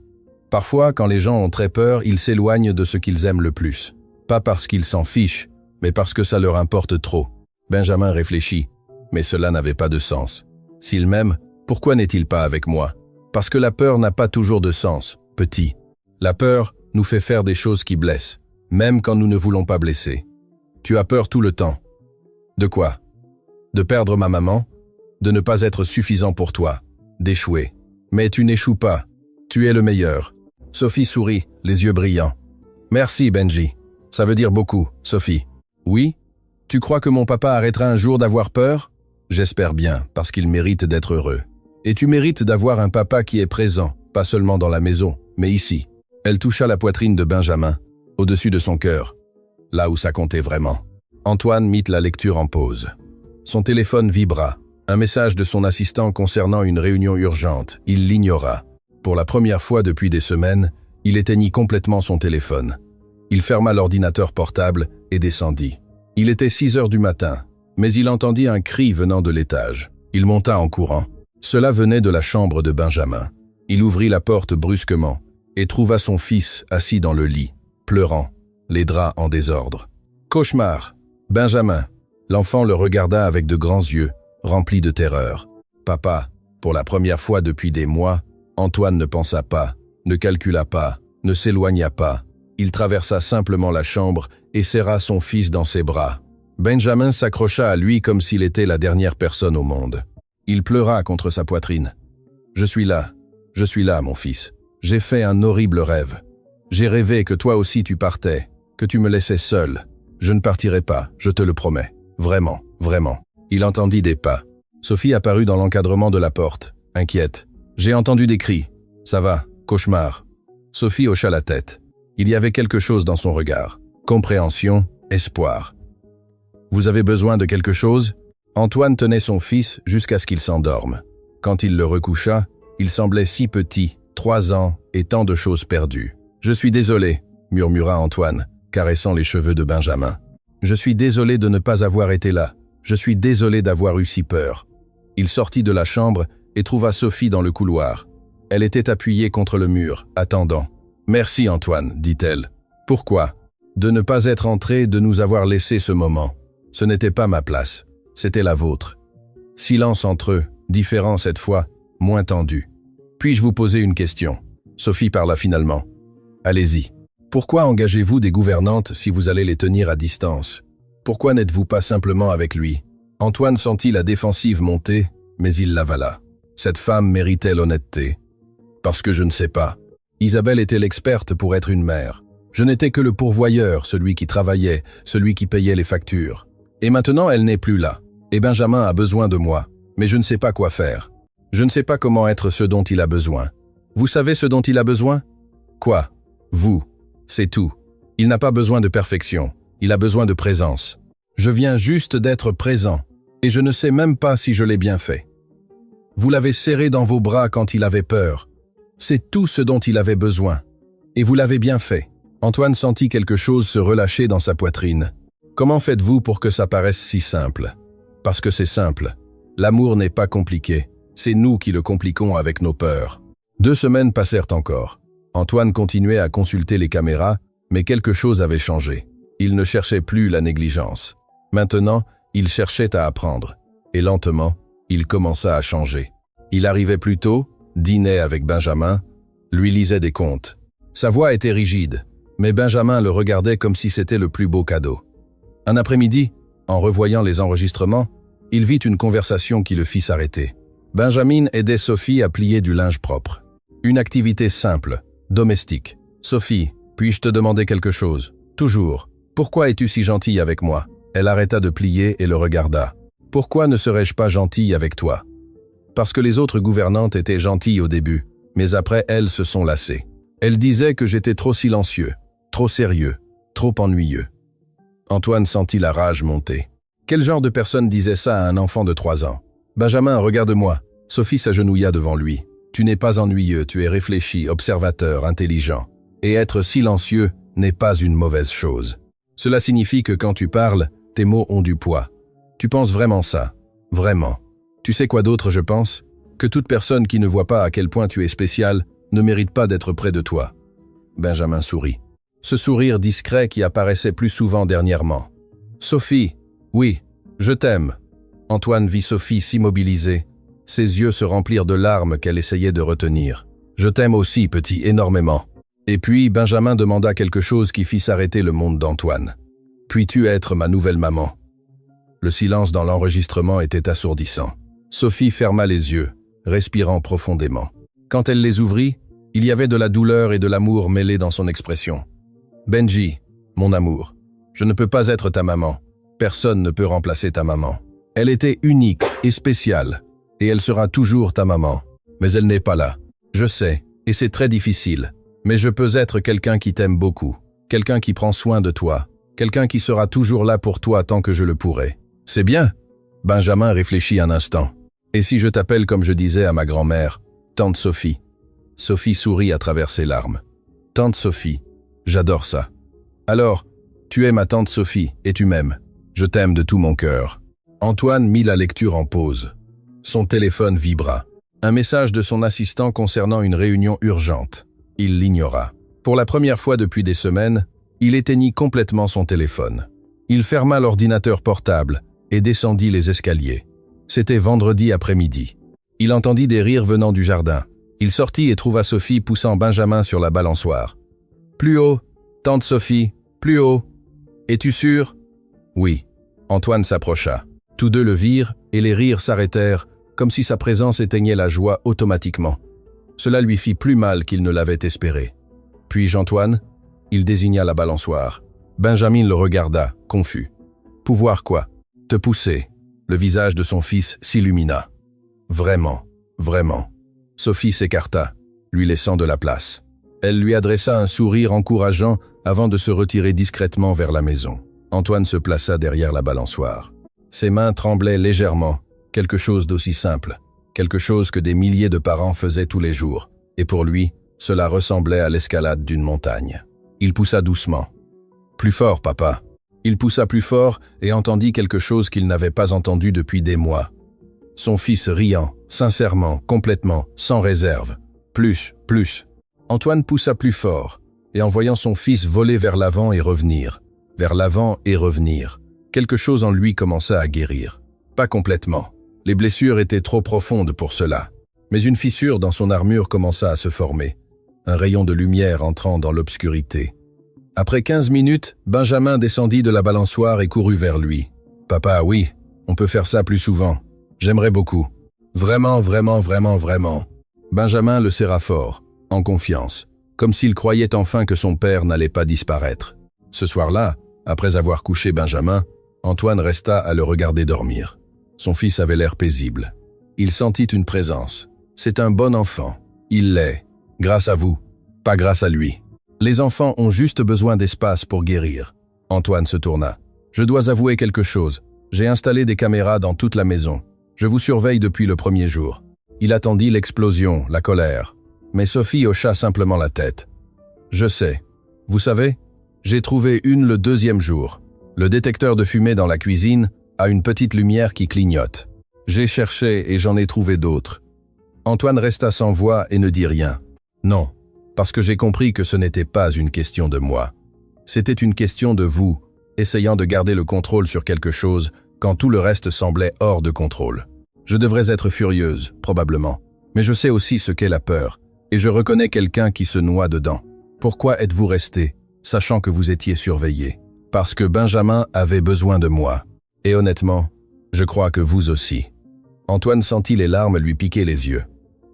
Parfois, quand les gens ont très peur, ils s'éloignent de ce qu'ils aiment le plus. Pas parce qu'ils s'en fichent, mais parce que ça leur importe trop. » Benjamin réfléchit. Mais cela n'avait pas de sens. S'il m'aime, pourquoi n'est-il pas avec moi? Parce que la peur n'a pas toujours de sens, petit. La peur nous fait faire des choses qui blessent, même quand nous ne voulons pas blesser. Tu as peur tout le temps. De quoi? De perdre ma maman? De ne pas être suffisant pour toi? D'échouer? Mais tu n'échoues pas. Tu es le meilleur. Sophie sourit, les yeux brillants. Merci, Benji. Ça veut dire beaucoup, Sophie. Oui? Tu crois que mon papa arrêtera un jour d'avoir peur? J'espère bien, parce qu'il mérite d'être heureux. Et tu mérites d'avoir un papa qui est présent, pas seulement dans la maison, mais ici. Elle toucha la poitrine de Benjamin, au-dessus de son cœur, là où ça comptait vraiment. Antoine mit la lecture en pause. Son téléphone vibra. Un message de son assistant concernant une réunion urgente. Il l'ignora. Pour la première fois depuis des semaines, il éteignit complètement son téléphone. Il ferma l'ordinateur portable et descendit. Il était 6 heures du matin, mais il entendit un cri venant de l'étage. Il monta en courant. Cela venait de la chambre de Benjamin. Il ouvrit la porte brusquement et trouva son fils assis dans le lit, pleurant, les draps en désordre. Cauchemar! Benjamin! L'enfant le regarda avec de grands yeux, remplis de terreur. Papa, pour la première fois depuis des mois, Antoine ne pensa pas, ne calcula pas, ne s'éloigna pas. Il traversa simplement la chambre et serra son fils dans ses bras. Benjamin s'accrocha à lui comme s'il était la dernière personne au monde. Il pleura contre sa poitrine. « Je suis là, mon fils. J'ai fait un horrible rêve. J'ai rêvé que toi aussi tu partais, que tu me laissais seul. Je ne partirai pas, je te le promets. Vraiment, vraiment. » Il entendit des pas. Sophie apparut dans l'encadrement de la porte, inquiète. « J'ai entendu des cris. Ça va, cauchemar. » Sophie hocha la tête. Il y avait quelque chose dans son regard. Compréhension, espoir. « Vous avez besoin de quelque chose ?» Antoine tenait son fils jusqu'à ce qu'il s'endorme. Quand il le recoucha, il semblait si petit, 3 ans et tant de choses perdues. « Je suis désolé, » murmura Antoine, caressant les cheveux de Benjamin. « Je suis désolé de ne pas avoir été là. Je suis désolé d'avoir eu si peur. » Il sortit de la chambre et trouva Sophie dans le couloir. Elle était appuyée contre le mur, attendant. « Merci Antoine, dit-elle. »« Pourquoi ?»« De ne pas être entré, de nous avoir laissé ce moment. Ce n'était pas ma place, c'était la vôtre. » Silence entre eux, différent cette fois, moins tendu. « Puis-je vous poser une question ?» Sophie parla finalement. « Allez-y. Pourquoi engagez-vous des gouvernantes si vous allez les tenir à distance? Pourquoi n'êtes-vous pas simplement avec lui ?» Antoine sentit la défensive monter, mais il l'avala. Cette femme méritait l'honnêteté. « Parce que je ne sais pas. Isabelle était l'experte pour être une mère. Je n'étais que le pourvoyeur, celui qui travaillait, celui qui payait les factures. Et maintenant, elle n'est plus là. Et Benjamin a besoin de moi. Mais je ne sais pas quoi faire. Je ne sais pas comment être ce dont il a besoin. Vous savez ce dont il a besoin? Quoi? Vous. C'est tout. Il n'a pas besoin de perfection. Il a besoin de présence. Je viens juste d'être présent. Et je ne sais même pas si je l'ai bien fait. Vous l'avez serré dans vos bras quand il avait peur. C'est tout ce dont il avait besoin. Et vous l'avez bien fait. Antoine sentit quelque chose se relâcher dans sa poitrine. Comment faites-vous pour que ça paraisse si simple? Parce que c'est simple. L'amour n'est pas compliqué. C'est nous qui le compliquons avec nos peurs. 2 semaines passèrent encore. Antoine continuait à consulter les caméras, mais quelque chose avait changé. Il ne cherchait plus la négligence. Maintenant, il cherchait à apprendre. Et lentement, il commença à changer. Il arrivait plus tôt, dînait avec Benjamin, lui lisait des contes. Sa voix était rigide, mais Benjamin le regardait comme si c'était le plus beau cadeau. Un après-midi, en revoyant les enregistrements, il vit une conversation qui le fit s'arrêter. Benjamin aidait Sophie à plier du linge propre. Une activité simple, domestique. « Sophie, puis-je te demander quelque chose? Toujours. Pourquoi es-tu si gentille avec moi ?» Elle arrêta de plier et le regarda. « Pourquoi ne serais-je pas gentille avec toi ?» Parce que les autres gouvernantes étaient gentilles au début, mais après elles se sont lassées. Elles disaient que j'étais trop silencieux, trop sérieux, trop ennuyeux. Antoine sentit la rage monter. Quel genre de personne disait ça à un enfant de 3 ans? « Benjamin, regarde-moi. » Sophie s'agenouilla devant lui. « Tu n'es pas ennuyeux, tu es réfléchi, observateur, intelligent. Et être silencieux n'est pas une mauvaise chose. Cela signifie que quand tu parles, tes mots ont du poids. Tu penses vraiment ça? Vraiment. Tu sais quoi d'autre, je pense? Que toute personne qui ne voit pas à quel point tu es spécial ne mérite pas d'être près de toi. » Benjamin sourit. Ce sourire discret qui apparaissait plus souvent dernièrement. « Sophie, oui, je t'aime. » Antoine vit Sophie s'immobiliser. Ses yeux se remplirent de larmes qu'elle essayait de retenir. « Je t'aime aussi, petit, énormément. » Et puis Benjamin demanda quelque chose qui fit s'arrêter le monde d'Antoine. « Puis-tu être ma nouvelle maman ?» Le silence dans l'enregistrement était assourdissant. Sophie ferma les yeux, respirant profondément. Quand elle les ouvrit, il y avait de la douleur et de l'amour mêlés dans son expression. « Benji, mon amour, je ne peux pas être ta maman. Personne ne peut remplacer ta maman. Elle était unique et spéciale, et elle sera toujours ta maman. Mais elle n'est pas là. Je sais, et c'est très difficile. Mais je peux être quelqu'un qui t'aime beaucoup, quelqu'un qui prend soin de toi, quelqu'un qui sera toujours là pour toi tant que je le pourrai. C'est bien ?» Benjamin réfléchit un instant. « Et si je t'appelle comme je disais à ma grand-mère, Tante Sophie ?» Sophie sourit à travers ses larmes. « Tante Sophie, j'adore ça. Alors, tu es ma tante Sophie et tu m'aimes. Je t'aime de tout mon cœur. » Antoine mit la lecture en pause. Son téléphone vibra. Un message de son assistant concernant une réunion urgente. Il l'ignora. Pour la première fois depuis des semaines, il éteignit complètement son téléphone. Il ferma l'ordinateur portable et descendit les escaliers. C'était vendredi après-midi. Il entendit des rires venant du jardin. Il sortit et trouva Sophie poussant Benjamin sur la balançoire. « Plus haut, tante Sophie, plus haut. Es-tu sûr ?» « Oui. » Antoine s'approcha. Tous deux le virent et les rires s'arrêtèrent, comme si sa présence éteignait la joie automatiquement. Cela lui fit plus mal qu'il ne l'avait espéré. « Puis-je, Antoine ?» Il désigna la balançoire. Benjamin le regarda, confus. « Pouvoir quoi? Te pousser. » Le visage de son fils s'illumina. « Vraiment, vraiment. » Sophie s'écarta, lui laissant de la place. Elle lui adressa un sourire encourageant avant de se retirer discrètement vers la maison. Antoine se plaça derrière la balançoire. Ses mains tremblaient légèrement, quelque chose d'aussi simple, quelque chose que des milliers de parents faisaient tous les jours, et pour lui, cela ressemblait à l'escalade d'une montagne. Il poussa doucement. « Plus fort, papa !» Il poussa plus fort et entendit quelque chose qu'il n'avait pas entendu depuis des mois. Son fils riant, sincèrement, complètement, sans réserve. Plus, plus. Antoine poussa plus fort, et en voyant son fils voler vers l'avant et revenir, quelque chose en lui commença à guérir. Pas complètement. Les blessures étaient trop profondes pour cela. Mais une fissure dans son armure commença à se former. Un rayon de lumière entrant dans l'obscurité. Après 15 minutes, Benjamin descendit de la balançoire et courut vers lui. « Papa, oui, on peut faire ça plus souvent. J'aimerais beaucoup. Vraiment, vraiment, vraiment, vraiment. » Benjamin le serra fort, en confiance, comme s'il croyait enfin que son père n'allait pas disparaître. Ce soir-là, après avoir couché Benjamin, Antoine resta à le regarder dormir. Son fils avait l'air paisible. Il sentit une présence. C'est un bon enfant. Il l'est. Grâce à vous, pas grâce à lui. Les enfants ont juste besoin d'espace pour guérir. Antoine se tourna. Je dois avouer quelque chose. J'ai installé des caméras dans toute la maison. Je vous surveille depuis le premier jour. Il attendit l'explosion, la colère. Mais Sophie hocha simplement la tête. Je sais. Vous savez, j'ai trouvé une le deuxième jour. Le détecteur de fumée dans la cuisine a une petite lumière qui clignote. J'ai cherché et j'en ai trouvé d'autres. Antoine resta sans voix et ne dit rien. Non, parce que j'ai compris que ce n'était pas une question de moi. C'était une question de vous, essayant de garder le contrôle sur quelque chose quand tout le reste semblait hors de contrôle. Je devrais être furieuse, probablement, mais je sais aussi ce qu'est la peur, et je reconnais quelqu'un qui se noie dedans. Pourquoi êtes-vous resté, sachant que vous étiez surveillé? Parce que Benjamin avait besoin de moi. Et honnêtement, je crois que vous aussi. Antoine sentit les larmes lui piquer les yeux.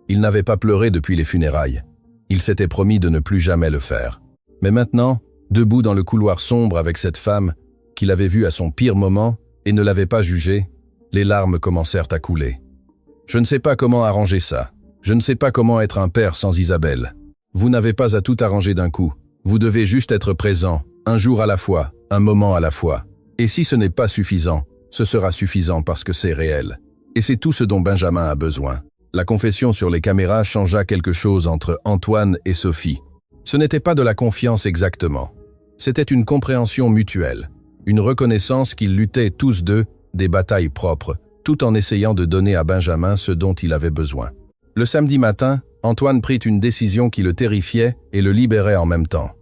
Il n'avait pas pleuré depuis les funérailles. Il s'était promis de ne plus jamais le faire. Mais maintenant, debout dans le couloir sombre avec cette femme qu'il avait vue à son pire moment et ne l'avait pas jugée, les larmes commencèrent à couler. Je ne sais pas comment arranger ça. Je ne sais pas comment être un père sans Isabelle. Vous n'avez pas à tout arranger d'un coup. Vous devez juste être présent, un jour à la fois, un moment à la fois. Et si ce n'est pas suffisant, ce sera suffisant parce que c'est réel. Et c'est tout ce dont Benjamin a besoin. La confession sur les caméras changea quelque chose entre Antoine et Sophie. Ce n'était pas de la confiance exactement. C'était une compréhension mutuelle, une reconnaissance qu'ils luttaient tous deux des batailles propres, tout en essayant de donner à Benjamin ce dont il avait besoin. Le samedi matin, Antoine prit une décision qui le terrifiait et le libérait en même temps.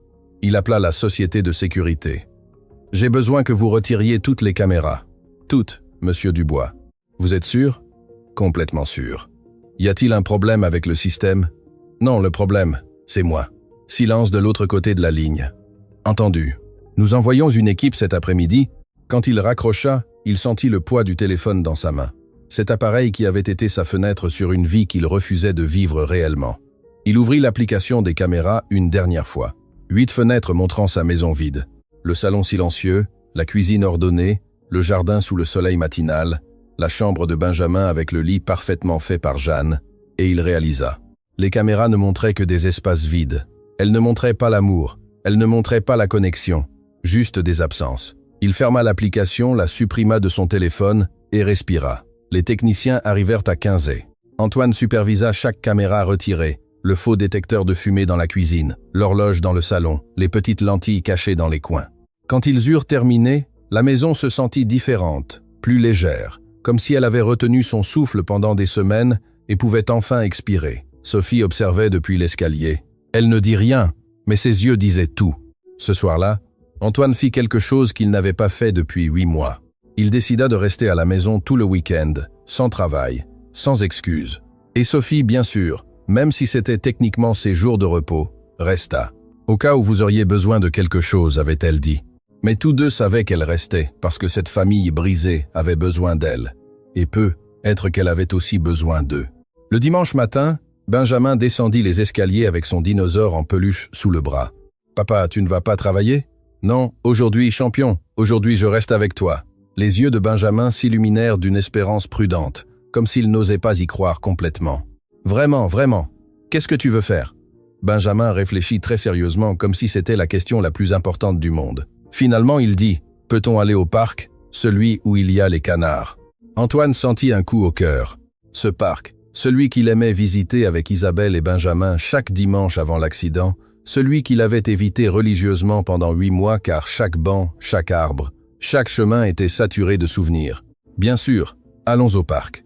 Il appela la société de sécurité. « J'ai besoin que vous retiriez toutes les caméras. Toutes, monsieur Dubois. Vous êtes sûr? » « Complètement sûr. » « Y a-t-il un problème avec le système? » « Non, le problème, c'est moi. » Silence de l'autre côté de la ligne. « Entendu. Nous envoyons une équipe cet après-midi. » Quand il raccrocha, il sentit le poids du téléphone dans sa main. Cet appareil qui avait été sa fenêtre sur une vie qu'il refusait de vivre réellement. Il ouvrit l'application des caméras une dernière fois. 8 fenêtres montrant sa maison vide. Le salon silencieux, la cuisine ordonnée, le jardin sous le soleil matinal, la chambre de Benjamin avec le lit parfaitement fait par Jeanne, et il réalisa. Les caméras ne montraient que des espaces vides. Elles ne montraient pas l'amour, elles ne montraient pas la connexion, juste des absences. Il ferma l'application, la supprima de son téléphone et respira. Les techniciens arrivèrent à 15h. Antoine supervisa chaque caméra retirée, le faux détecteur de fumée dans la cuisine, l'horloge dans le salon, les petites lentilles cachées dans les coins. Quand ils eurent terminé, la maison se sentit différente, plus légère, comme si elle avait retenu son souffle pendant des semaines et pouvait enfin expirer. Sophie observait depuis l'escalier. Elle ne dit rien, mais ses yeux disaient tout. Ce soir-là, Antoine fit quelque chose qu'il n'avait pas fait depuis 8 mois. Il décida de rester à la maison tout le week-end, sans travail, sans excuses. Et Sophie, bien sûr, même si c'était techniquement ses jours de repos, resta. Au cas où vous auriez besoin de quelque chose, avait-elle dit. Mais tous deux savaient qu'elle restait, parce que cette famille brisée avait besoin d'elle. Et peut-être qu'elle avait aussi besoin d'eux. Le dimanche matin, Benjamin descendit les escaliers avec son dinosaure en peluche sous le bras. « Papa, tu ne vas pas travailler ?»« Non, aujourd'hui, champion, aujourd'hui je reste avec toi. » Les yeux de Benjamin s'illuminèrent d'une espérance prudente, comme s'il n'osait pas y croire complètement. « Vraiment, vraiment, qu'est-ce que tu veux faire ?» Benjamin réfléchit très sérieusement comme si c'était la question la plus importante du monde. Finalement, il dit « Peut-on aller au parc, celui où il y a les canards ?» Antoine sentit un coup au cœur. Ce parc, celui qu'il aimait visiter avec Isabelle et Benjamin chaque dimanche avant l'accident, celui qu'il avait évité religieusement pendant 8 mois car chaque banc, chaque arbre, chaque chemin était saturé de souvenirs. Bien sûr, allons au parc.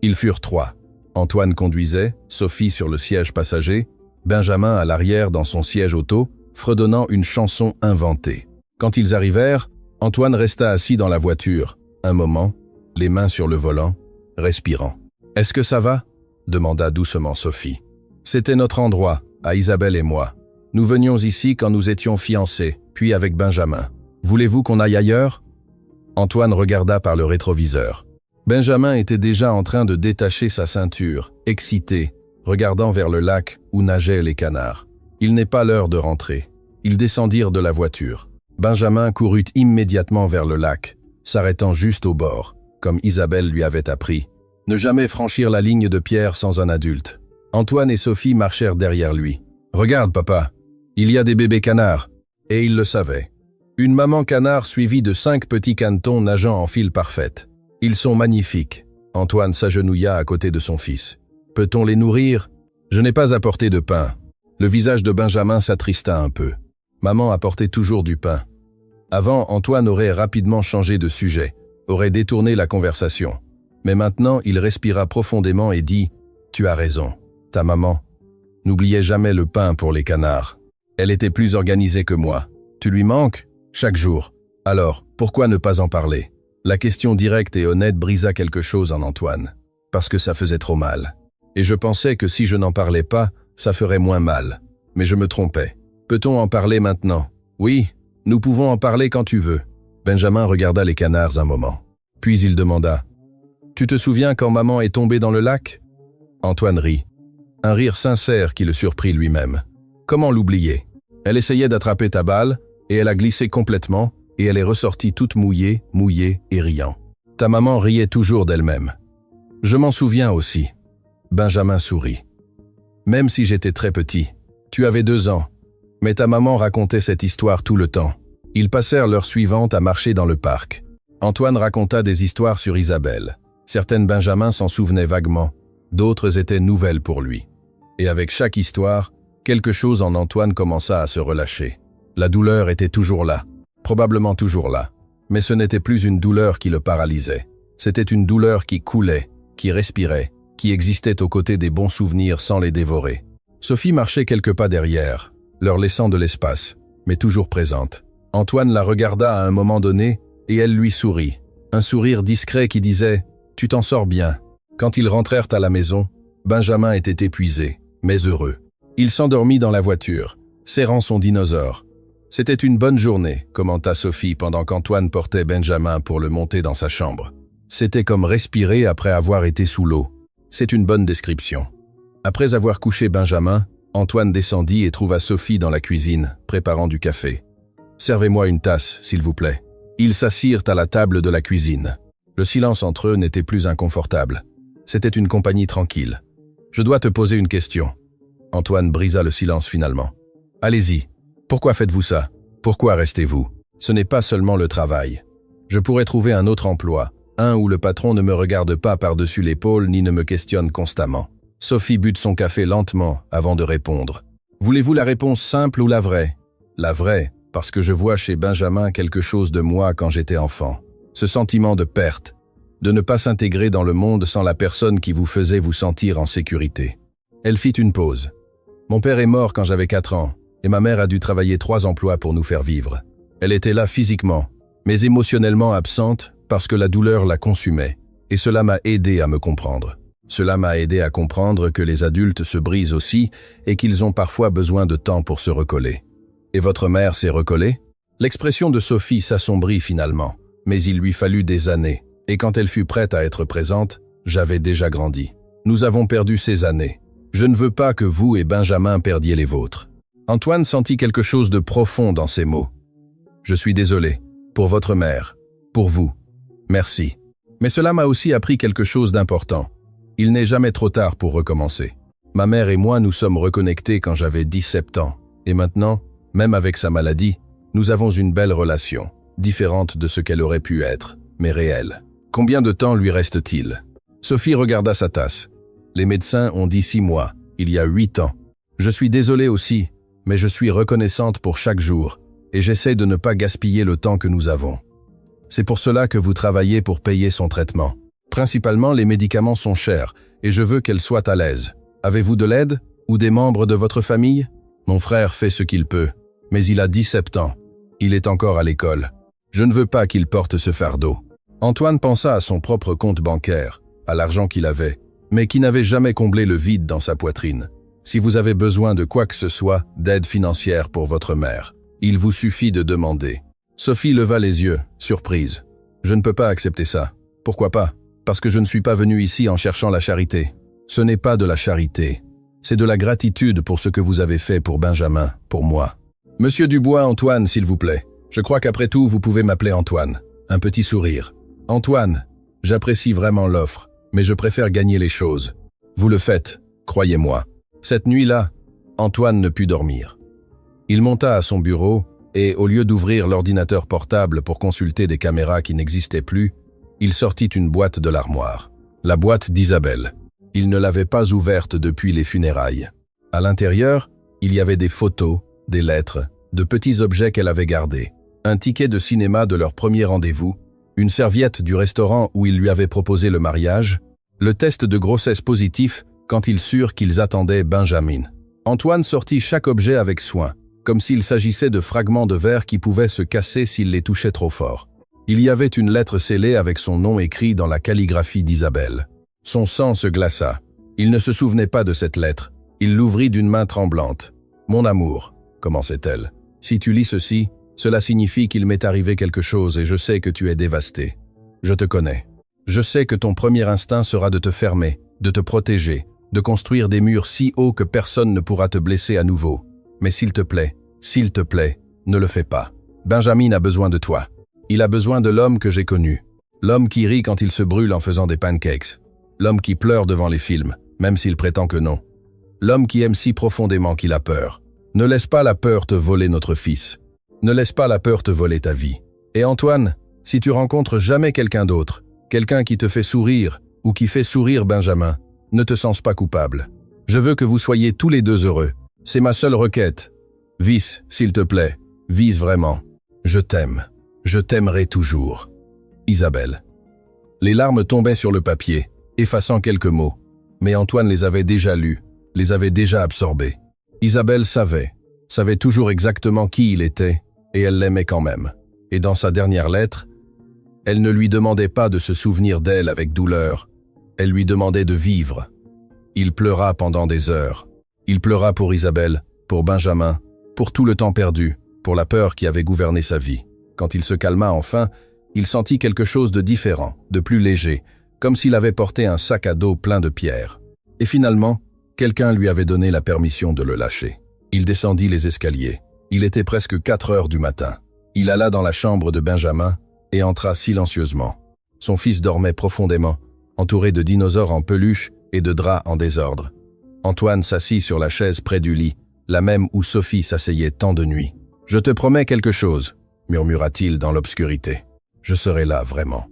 Ils furent 3. Antoine conduisait, Sophie sur le siège passager, Benjamin à l'arrière dans son siège auto, fredonnant une chanson inventée. Quand ils arrivèrent, Antoine resta assis dans la voiture, un moment, les mains sur le volant, respirant. « Est-ce que ça va ?» demanda doucement Sophie. C'était notre endroit, à Isabelle et moi. Nous venions ici quand nous étions fiancés, puis avec Benjamin. Voulez-vous qu'on aille ailleurs ? Antoine regarda par le rétroviseur. Benjamin était déjà en train de détacher sa ceinture, excité, regardant vers le lac où nageaient les canards. Il n'est pas l'heure de rentrer. Ils descendirent de la voiture. Benjamin courut immédiatement vers le lac, s'arrêtant juste au bord, comme Isabelle lui avait appris. Ne jamais franchir la ligne de pierre sans un adulte. Antoine et Sophie marchèrent derrière lui. « Regarde, papa, il y a des bébés canards. » Et il le savait. Une maman canard suivie de 5 petits canetons nageant en file parfaite. Ils sont magnifiques. Antoine s'agenouilla à côté de son fils. « Peut-on les nourrir ? Je n'ai pas apporté de pain. » Le visage de Benjamin s'attrista un peu. Maman apportait toujours du pain. Avant, Antoine aurait rapidement changé de sujet, aurait détourné la conversation. Mais maintenant, il respira profondément et dit « Tu as raison, ta maman. N'oubliez jamais le pain pour les canards. Elle était plus organisée que moi. Tu lui manques? Chaque jour. Alors, pourquoi ne pas en parler ?» La question directe et honnête brisa quelque chose en Antoine. Parce que ça faisait trop mal. Et je pensais que si je n'en parlais pas, ça ferait moins mal. Mais je me trompais. Peut-on en parler maintenant? Oui, nous pouvons en parler quand tu veux. Benjamin regarda les canards un moment. Puis il demanda « Tu te souviens quand maman est tombée dans le lac ?» Antoine rit. Un rire sincère qui le surprit lui-même. Comment l'oublier? Elle essayait d'attraper ta balle, et elle a glissé complètement, et elle est ressortie toute mouillée et riant. Ta maman riait toujours d'elle-même. Je m'en souviens aussi. Benjamin sourit. Même si j'étais très petit, tu avais 2 ans, mais ta maman racontait cette histoire tout le temps. Ils passèrent l'heure suivante à marcher dans le parc. Antoine raconta des histoires sur Isabelle. Certaines Benjamin s'en souvenait vaguement, d'autres étaient nouvelles pour lui. Et avec chaque histoire, quelque chose en Antoine commença à se relâcher. La douleur était toujours là, probablement toujours là, mais ce n'était plus une douleur qui le paralysait. C'était une douleur qui coulait, qui respirait, qui existait aux côtés des bons souvenirs sans les dévorer. Sophie marchait quelques pas derrière, leur laissant de l'espace, mais toujours présente. Antoine la regarda à un moment donné et elle lui sourit. Un sourire discret qui disait « Tu t'en sors bien ». Quand ils rentrèrent à la maison, Benjamin était épuisé, mais heureux. Il s'endormit dans la voiture, serrant son dinosaure. C'était une bonne journée, commenta Sophie pendant qu'Antoine portait Benjamin pour le monter dans sa chambre. C'était comme respirer après avoir été sous l'eau. C'est une bonne description. Après avoir couché Benjamin, Antoine descendit et trouva Sophie dans la cuisine, préparant du café. « Servez-moi une tasse, s'il vous plaît. » Ils s'assirent à la table de la cuisine. Le silence entre eux n'était plus inconfortable. C'était une compagnie tranquille. « Je dois te poser une question. » Antoine brisa le silence finalement. « Allez-y. Pourquoi faites-vous ça? Pourquoi restez-vous? Ce n'est pas seulement le travail. Je pourrais trouver un autre emploi, un où le patron ne me regarde pas par-dessus l'épaule ni ne me questionne constamment. » Sophie but son café lentement avant de répondre. « Voulez-vous la réponse simple ou la vraie? » « La vraie, parce que je vois chez Benjamin quelque chose de moi quand j'étais enfant. Ce sentiment de perte, de ne pas s'intégrer dans le monde sans la personne qui vous faisait vous sentir en sécurité. » Elle fit une pause. « Mon père est mort quand j'avais 4 ans, et ma mère a dû travailler 3 emplois pour nous faire vivre. Elle était là physiquement, mais émotionnellement absente parce que la douleur la consumait, et cela m'a aidé à me comprendre. Cela m'a aidé à comprendre que les adultes se brisent aussi et qu'ils ont parfois besoin de temps pour se recoller. Et votre mère s'est recollée? » L'expression de Sophie s'assombrit finalement, mais il lui fallut des années, et quand elle fut prête à être présente, j'avais déjà grandi. Nous avons perdu ces années. Je ne veux pas que vous et Benjamin perdiez les vôtres. Antoine sentit quelque chose de profond dans ces mots. Je suis désolé. Pour votre mère. Pour vous. Merci. Mais cela m'a aussi appris quelque chose d'important. Il n'est jamais trop tard pour recommencer. Ma mère et moi nous sommes reconnectés quand j'avais 17 ans. Et maintenant, même avec sa maladie, nous avons une belle relation, différente de ce qu'elle aurait pu être, mais réelle. Combien de temps lui reste-t-il? Sophie regarda sa tasse. Les médecins ont dit 6 mois, il y a 8 ans. Je suis désolée aussi, mais je suis reconnaissante pour chaque jour, et j'essaie de ne pas gaspiller le temps que nous avons. C'est pour cela que vous travaillez pour payer son traitement. Principalement, les médicaments sont chers, et je veux qu'elle soit à l'aise. Avez-vous de l'aide, ou des membres de votre famille? Mon frère fait ce qu'il peut, mais il a 17 ans. Il est encore à l'école. Je ne veux pas qu'il porte ce fardeau. Antoine pensa à son propre compte bancaire, à l'argent qu'il avait, mais qui n'avait jamais comblé le vide dans sa poitrine. Si vous avez besoin de quoi que ce soit, d'aide financière pour votre mère, il vous suffit de demander. Sophie leva les yeux, surprise. Je ne peux pas accepter ça. Pourquoi pas? Parce que je ne suis pas venu ici en cherchant la charité. Ce n'est pas de la charité. C'est de la gratitude pour ce que vous avez fait pour Benjamin, pour moi. Monsieur Dubois, Antoine, s'il vous plaît. Je crois qu'après tout, vous pouvez m'appeler Antoine. Un petit sourire. Antoine, j'apprécie vraiment l'offre, mais je préfère gagner les choses. Vous le faites, croyez-moi. Cette nuit-là, Antoine ne put dormir. Il monta à son bureau et, au lieu d'ouvrir l'ordinateur portable pour consulter des caméras qui n'existaient plus, il sortit une boîte de l'armoire. La boîte d'Isabelle. Il ne l'avait pas ouverte depuis les funérailles. À l'intérieur, Il y avait des photos, des lettres, de petits objets qu'elle avait gardés. Un ticket de cinéma de leur premier rendez-vous, une serviette du restaurant où il lui avait proposé le mariage, le test de grossesse positif quand ils surent qu'ils attendaient Benjamin. Antoine sortit chaque objet avec soin, comme s'il s'agissait de fragments de verre qui pouvaient se casser s'il les touchait trop fort. Il y avait une lettre scellée avec son nom écrit dans la calligraphie d'Isabelle. Son sang se glaça. Il ne se souvenait pas de cette lettre. Il l'ouvrit d'une main tremblante. « Mon amour », commençait-elle, « si tu lis ceci, cela signifie qu'il m'est arrivé quelque chose et je sais que tu es dévasté. Je te connais. Je sais que ton premier instinct sera de te fermer, de te protéger, de construire des murs si hauts que personne ne pourra te blesser à nouveau. Mais s'il te plaît, ne le fais pas. Benjamin a besoin de toi. Il a besoin de l'homme que j'ai connu. L'homme qui rit quand il se brûle en faisant des pancakes. L'homme qui pleure devant les films, même s'il prétend que non. L'homme qui aime si profondément qu'il a peur. Ne laisse pas la peur te voler notre fils. Ne laisse pas la peur te voler ta vie. Et Antoine, si tu rencontres jamais quelqu'un d'autre, quelqu'un qui te fait sourire ou qui fait sourire Benjamin, ne te sens pas coupable. Je veux que vous soyez tous les deux heureux. C'est ma seule requête. Vise, s'il te plaît. Vise vraiment. Je t'aime. Je t'aimerai toujours. Isabelle. Les larmes tombaient sur le papier, effaçant quelques mots. Mais Antoine les avait déjà lus, les avait déjà absorbés. Isabelle savait toujours exactement qui il était, et elle l'aimait quand même. Et dans sa dernière lettre, elle ne lui demandait pas de se souvenir d'elle avec douleur, elle lui demandait de vivre. Il pleura pendant des heures. Il pleura pour Isabelle, pour Benjamin, pour tout le temps perdu, pour la peur qui avait gouverné sa vie. Quand il se calma enfin, il sentit quelque chose de différent, de plus léger, comme s'il avait porté un sac à dos plein de pierres. Et finalement, quelqu'un lui avait donné la permission de le lâcher. Il descendit les escaliers. Il était presque 4 heures du matin. Il alla dans la chambre de Benjamin et entra silencieusement. Son fils dormait profondément, entouré de dinosaures en peluche et de draps en désordre. Antoine s'assit sur la chaise près du lit, la même où Sophie s'asseyait tant de nuits. « Je te promets quelque chose », murmura-t-il dans l'obscurité. « Je serai là, vraiment.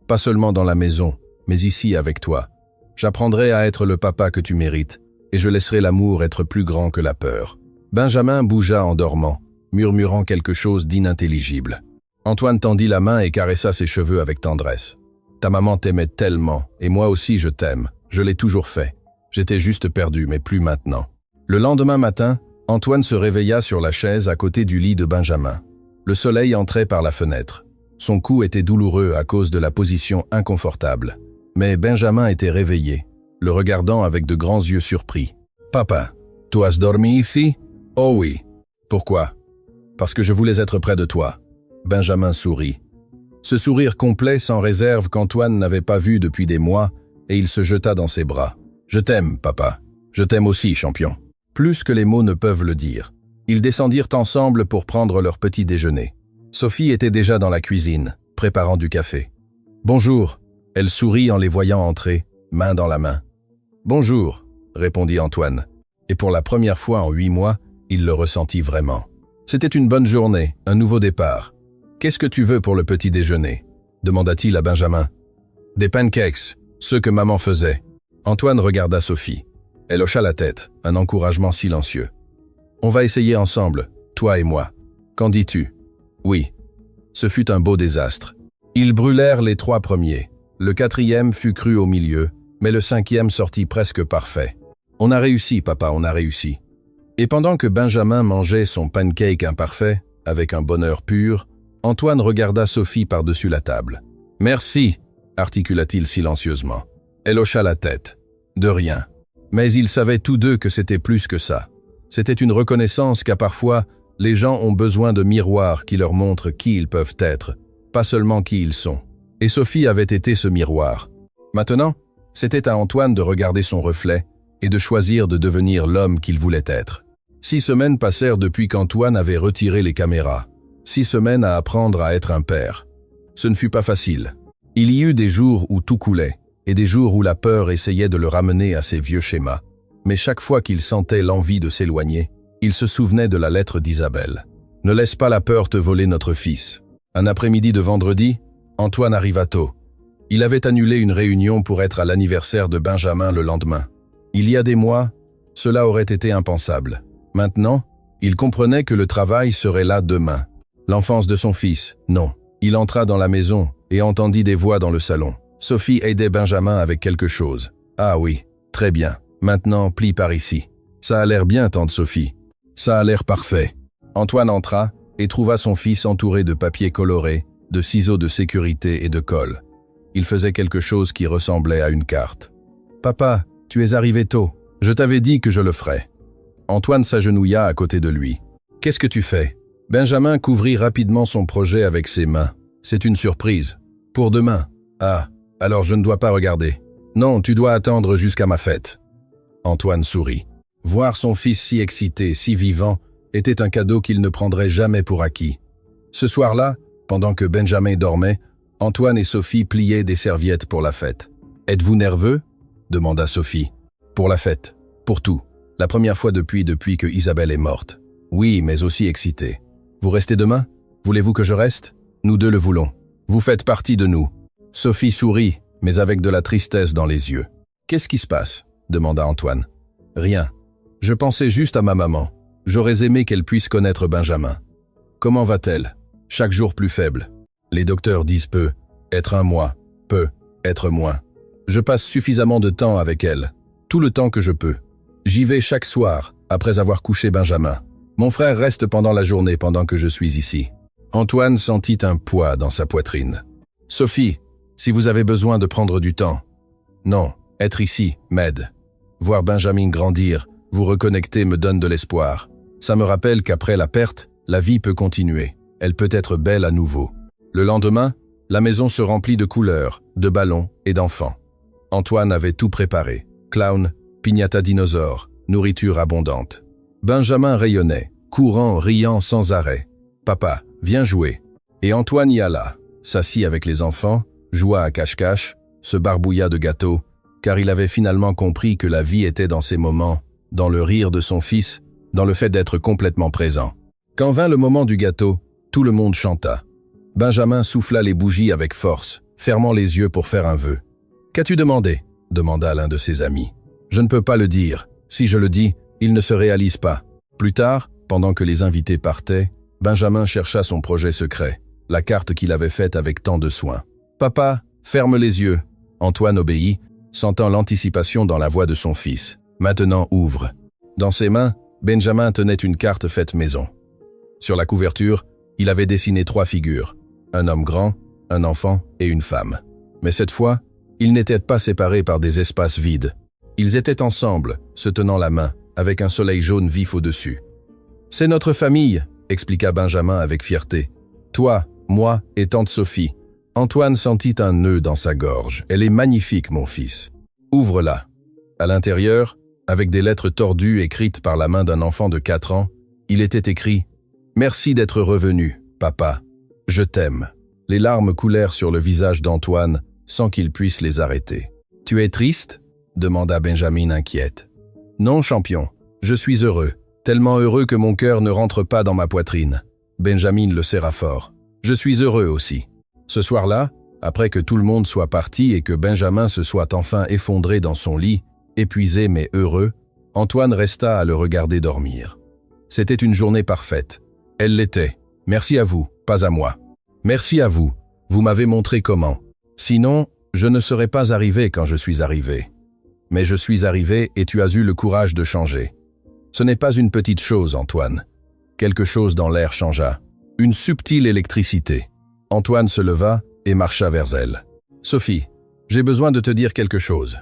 Pas seulement dans la maison, mais ici avec toi. J'apprendrai à être le papa que tu mérites, et je laisserai l'amour être plus grand que la peur. » Benjamin bougea en dormant, murmurant quelque chose d'inintelligible. Antoine tendit la main et caressa ses cheveux avec tendresse. « Ta maman t'aimait tellement, et moi aussi je t'aime. Je l'ai toujours fait. J'étais juste perdu, mais plus maintenant. » Le lendemain matin, Antoine se réveilla sur la chaise à côté du lit de Benjamin. Le soleil entrait par la fenêtre. Son cou était douloureux à cause de la position inconfortable. Mais Benjamin était réveillé, le regardant avec de grands yeux surpris. « Papa, tu as dormi ici ?»« Oh oui. »« Pourquoi ?»« Parce que je voulais être près de toi. » Benjamin sourit. Ce sourire complet sans réserve qu'Antoine n'avait pas vu depuis des mois, et il se jeta dans ses bras. « Je t'aime, papa. Je t'aime aussi, champion. » Plus que les mots ne peuvent le dire. Ils descendirent ensemble pour prendre leur petit déjeuner. Sophie était déjà dans la cuisine, préparant du café. « Bonjour !» Elle sourit en les voyant entrer, main dans la main. « Bonjour !» répondit Antoine. Et pour la première fois en 8 mois, il le ressentit vraiment. C'était une bonne journée, un nouveau départ. « Qu'est-ce que tu veux pour le petit déjeuner ?» demanda-t-il à Benjamin. « Des pancakes, ceux que maman faisait. » Antoine regarda Sophie. Elle hocha la tête, un encouragement silencieux. « On va essayer ensemble, toi et moi. Qu'en dis-tu » ? « Oui. » Ce fut un beau désastre. Ils brûlèrent les 3 premiers. Le 4e fut cru au milieu, mais le 5e sortit presque parfait. « On a réussi, papa, on a réussi. » Et pendant que Benjamin mangeait son pancake imparfait, avec un bonheur pur, Antoine regarda Sophie par-dessus la table. « Merci, » articula-t-il silencieusement. Elle hocha la tête. « De rien. » Mais ils savaient tous deux que c'était plus que ça. C'était une reconnaissance qu'à parfois, les gens ont besoin de miroirs qui leur montrent qui ils peuvent être, pas seulement qui ils sont. Et Sophie avait été ce miroir. Maintenant, c'était à Antoine de regarder son reflet et de choisir de devenir l'homme qu'il voulait être. 6 semaines passèrent depuis qu'Antoine avait retiré les caméras. 6 semaines à apprendre à être un père. Ce ne fut pas facile. Il y eut des jours où tout coulait, et des jours où la peur essayait de le ramener à ses vieux schémas. Mais chaque fois qu'il sentait l'envie de s'éloigner, il se souvenait de la lettre d'Isabelle. « Ne laisse pas la peur te voler notre fils. » Un après-midi de vendredi, Antoine arriva tôt. Il avait annulé une réunion pour être à l'anniversaire de Benjamin le lendemain. Il y a des mois, cela aurait été impensable. Maintenant, il comprenait que le travail serait là demain. L'enfance de son fils, non. Il entra dans la maison et entendit des voix dans le salon. Sophie aidait Benjamin avec quelque chose. Ah oui, très bien. Maintenant, plie par ici. Ça a l'air bien, tante Sophie. Ça a l'air parfait. Antoine entra et trouva son fils entouré de papier coloré, de ciseaux de sécurité et de colle. Il faisait quelque chose qui ressemblait à une carte. « Papa, tu es arrivé tôt. Je t'avais dit que je le ferais. » Antoine s'agenouilla à côté de lui. « Qu'est-ce que tu fais ?» Benjamin couvrit rapidement son projet avec ses mains. « C'est une surprise. Pour demain. Ah, alors je ne dois pas regarder. Non, tu dois attendre jusqu'à ma fête. » Antoine sourit. Voir son fils si excité, si vivant, était un cadeau qu'il ne prendrait jamais pour acquis. Ce soir-là, pendant que Benjamin dormait, Antoine et Sophie pliaient des serviettes pour la fête. « Êtes-vous nerveux ?» demanda Sophie. « Pour la fête. Pour tout. La première fois depuis que Isabelle est morte. Oui, mais aussi excité. Vous restez demain? Voulez-vous que je reste? Nous deux le voulons. Vous faites partie de nous. » Sophie sourit, mais avec de la tristesse dans les yeux. « Qu'est-ce qui se passe ?» demanda Antoine. « Rien. Je pensais juste à ma maman. J'aurais aimé qu'elle puisse connaître Benjamin. Comment va-t-elle? Chaque jour plus faible. Les docteurs disent peu, être un mois, peu, être moins. Je passe suffisamment de temps avec elle, tout le temps que je peux. J'y vais chaque soir, après avoir couché Benjamin. Mon frère reste pendant la journée pendant que je suis ici. » Antoine sentit un poids dans sa poitrine. « Sophie, si vous avez besoin de prendre du temps. Non, être ici m'aide. Voir Benjamin grandir, vous reconnecter me donne de l'espoir. Ça me rappelle qu'après la perte, la vie peut continuer. Elle peut être belle à nouveau. » Le lendemain, la maison se remplit de couleurs, de ballons et d'enfants. Antoine avait tout préparé. Clown, piñata dinosaure, nourriture abondante. Benjamin rayonnait, courant, riant sans arrêt. « Papa, viens jouer. » Et Antoine y alla, s'assit avec les enfants, joua à cache-cache, se barbouilla de gâteaux, car il avait finalement compris que la vie était dans ces moments, dans le rire de son fils, dans le fait d'être complètement présent. Quand vint le moment du gâteau, tout le monde chanta. Benjamin souffla les bougies avec force, fermant les yeux pour faire un vœu. « Qu'as-tu demandé ?» demanda l'un de ses amis. « Je ne peux pas le dire. Si je le dis, il ne se réalise pas. » Plus tard, pendant que les invités partaient, Benjamin chercha son projet secret, la carte qu'il avait faite avec tant de soin. « Papa, ferme les yeux. » Antoine obéit, sentant l'anticipation dans la voix de son fils. « Maintenant ouvre. » Dans ses mains, Benjamin tenait une carte faite maison. Sur la couverture, il avait dessiné 3 figures, un homme grand, un enfant et une femme. Mais cette fois, ils n'étaient pas séparés par des espaces vides. Ils étaient ensemble, se tenant la main, avec un soleil jaune vif au-dessus. « C'est notre famille », expliqua Benjamin avec fierté. « Toi, moi et tante Sophie. » Antoine sentit un nœud dans sa gorge. « Elle est magnifique, mon fils. Ouvre-la. » À l'intérieur, avec des lettres tordues écrites par la main d'un enfant de 4 ans, il était écrit « Merci d'être revenu, papa. Je t'aime. » Les larmes coulèrent sur le visage d'Antoine sans qu'il puisse les arrêter. « Tu es triste ?» demanda Benjamin inquiète. « Non, champion. Je suis heureux. Tellement heureux que mon cœur ne rentre pas dans ma poitrine. » Benjamin le serra fort. « Je suis heureux aussi. » Ce soir-là, après que tout le monde soit parti et que Benjamin se soit enfin effondré dans son lit, épuisé mais heureux, Antoine resta à le regarder dormir. C'était une journée parfaite. Elle l'était. Merci à vous, pas à moi. Merci à vous. Vous m'avez montré comment. Sinon, je ne serais pas arrivé quand je suis arrivé. Mais je suis arrivé et tu as eu le courage de changer. Ce n'est pas une petite chose, Antoine. Quelque chose dans l'air changea. Une subtile électricité. Antoine se leva et marcha vers elle. « Sophie, j'ai besoin de te dire quelque chose.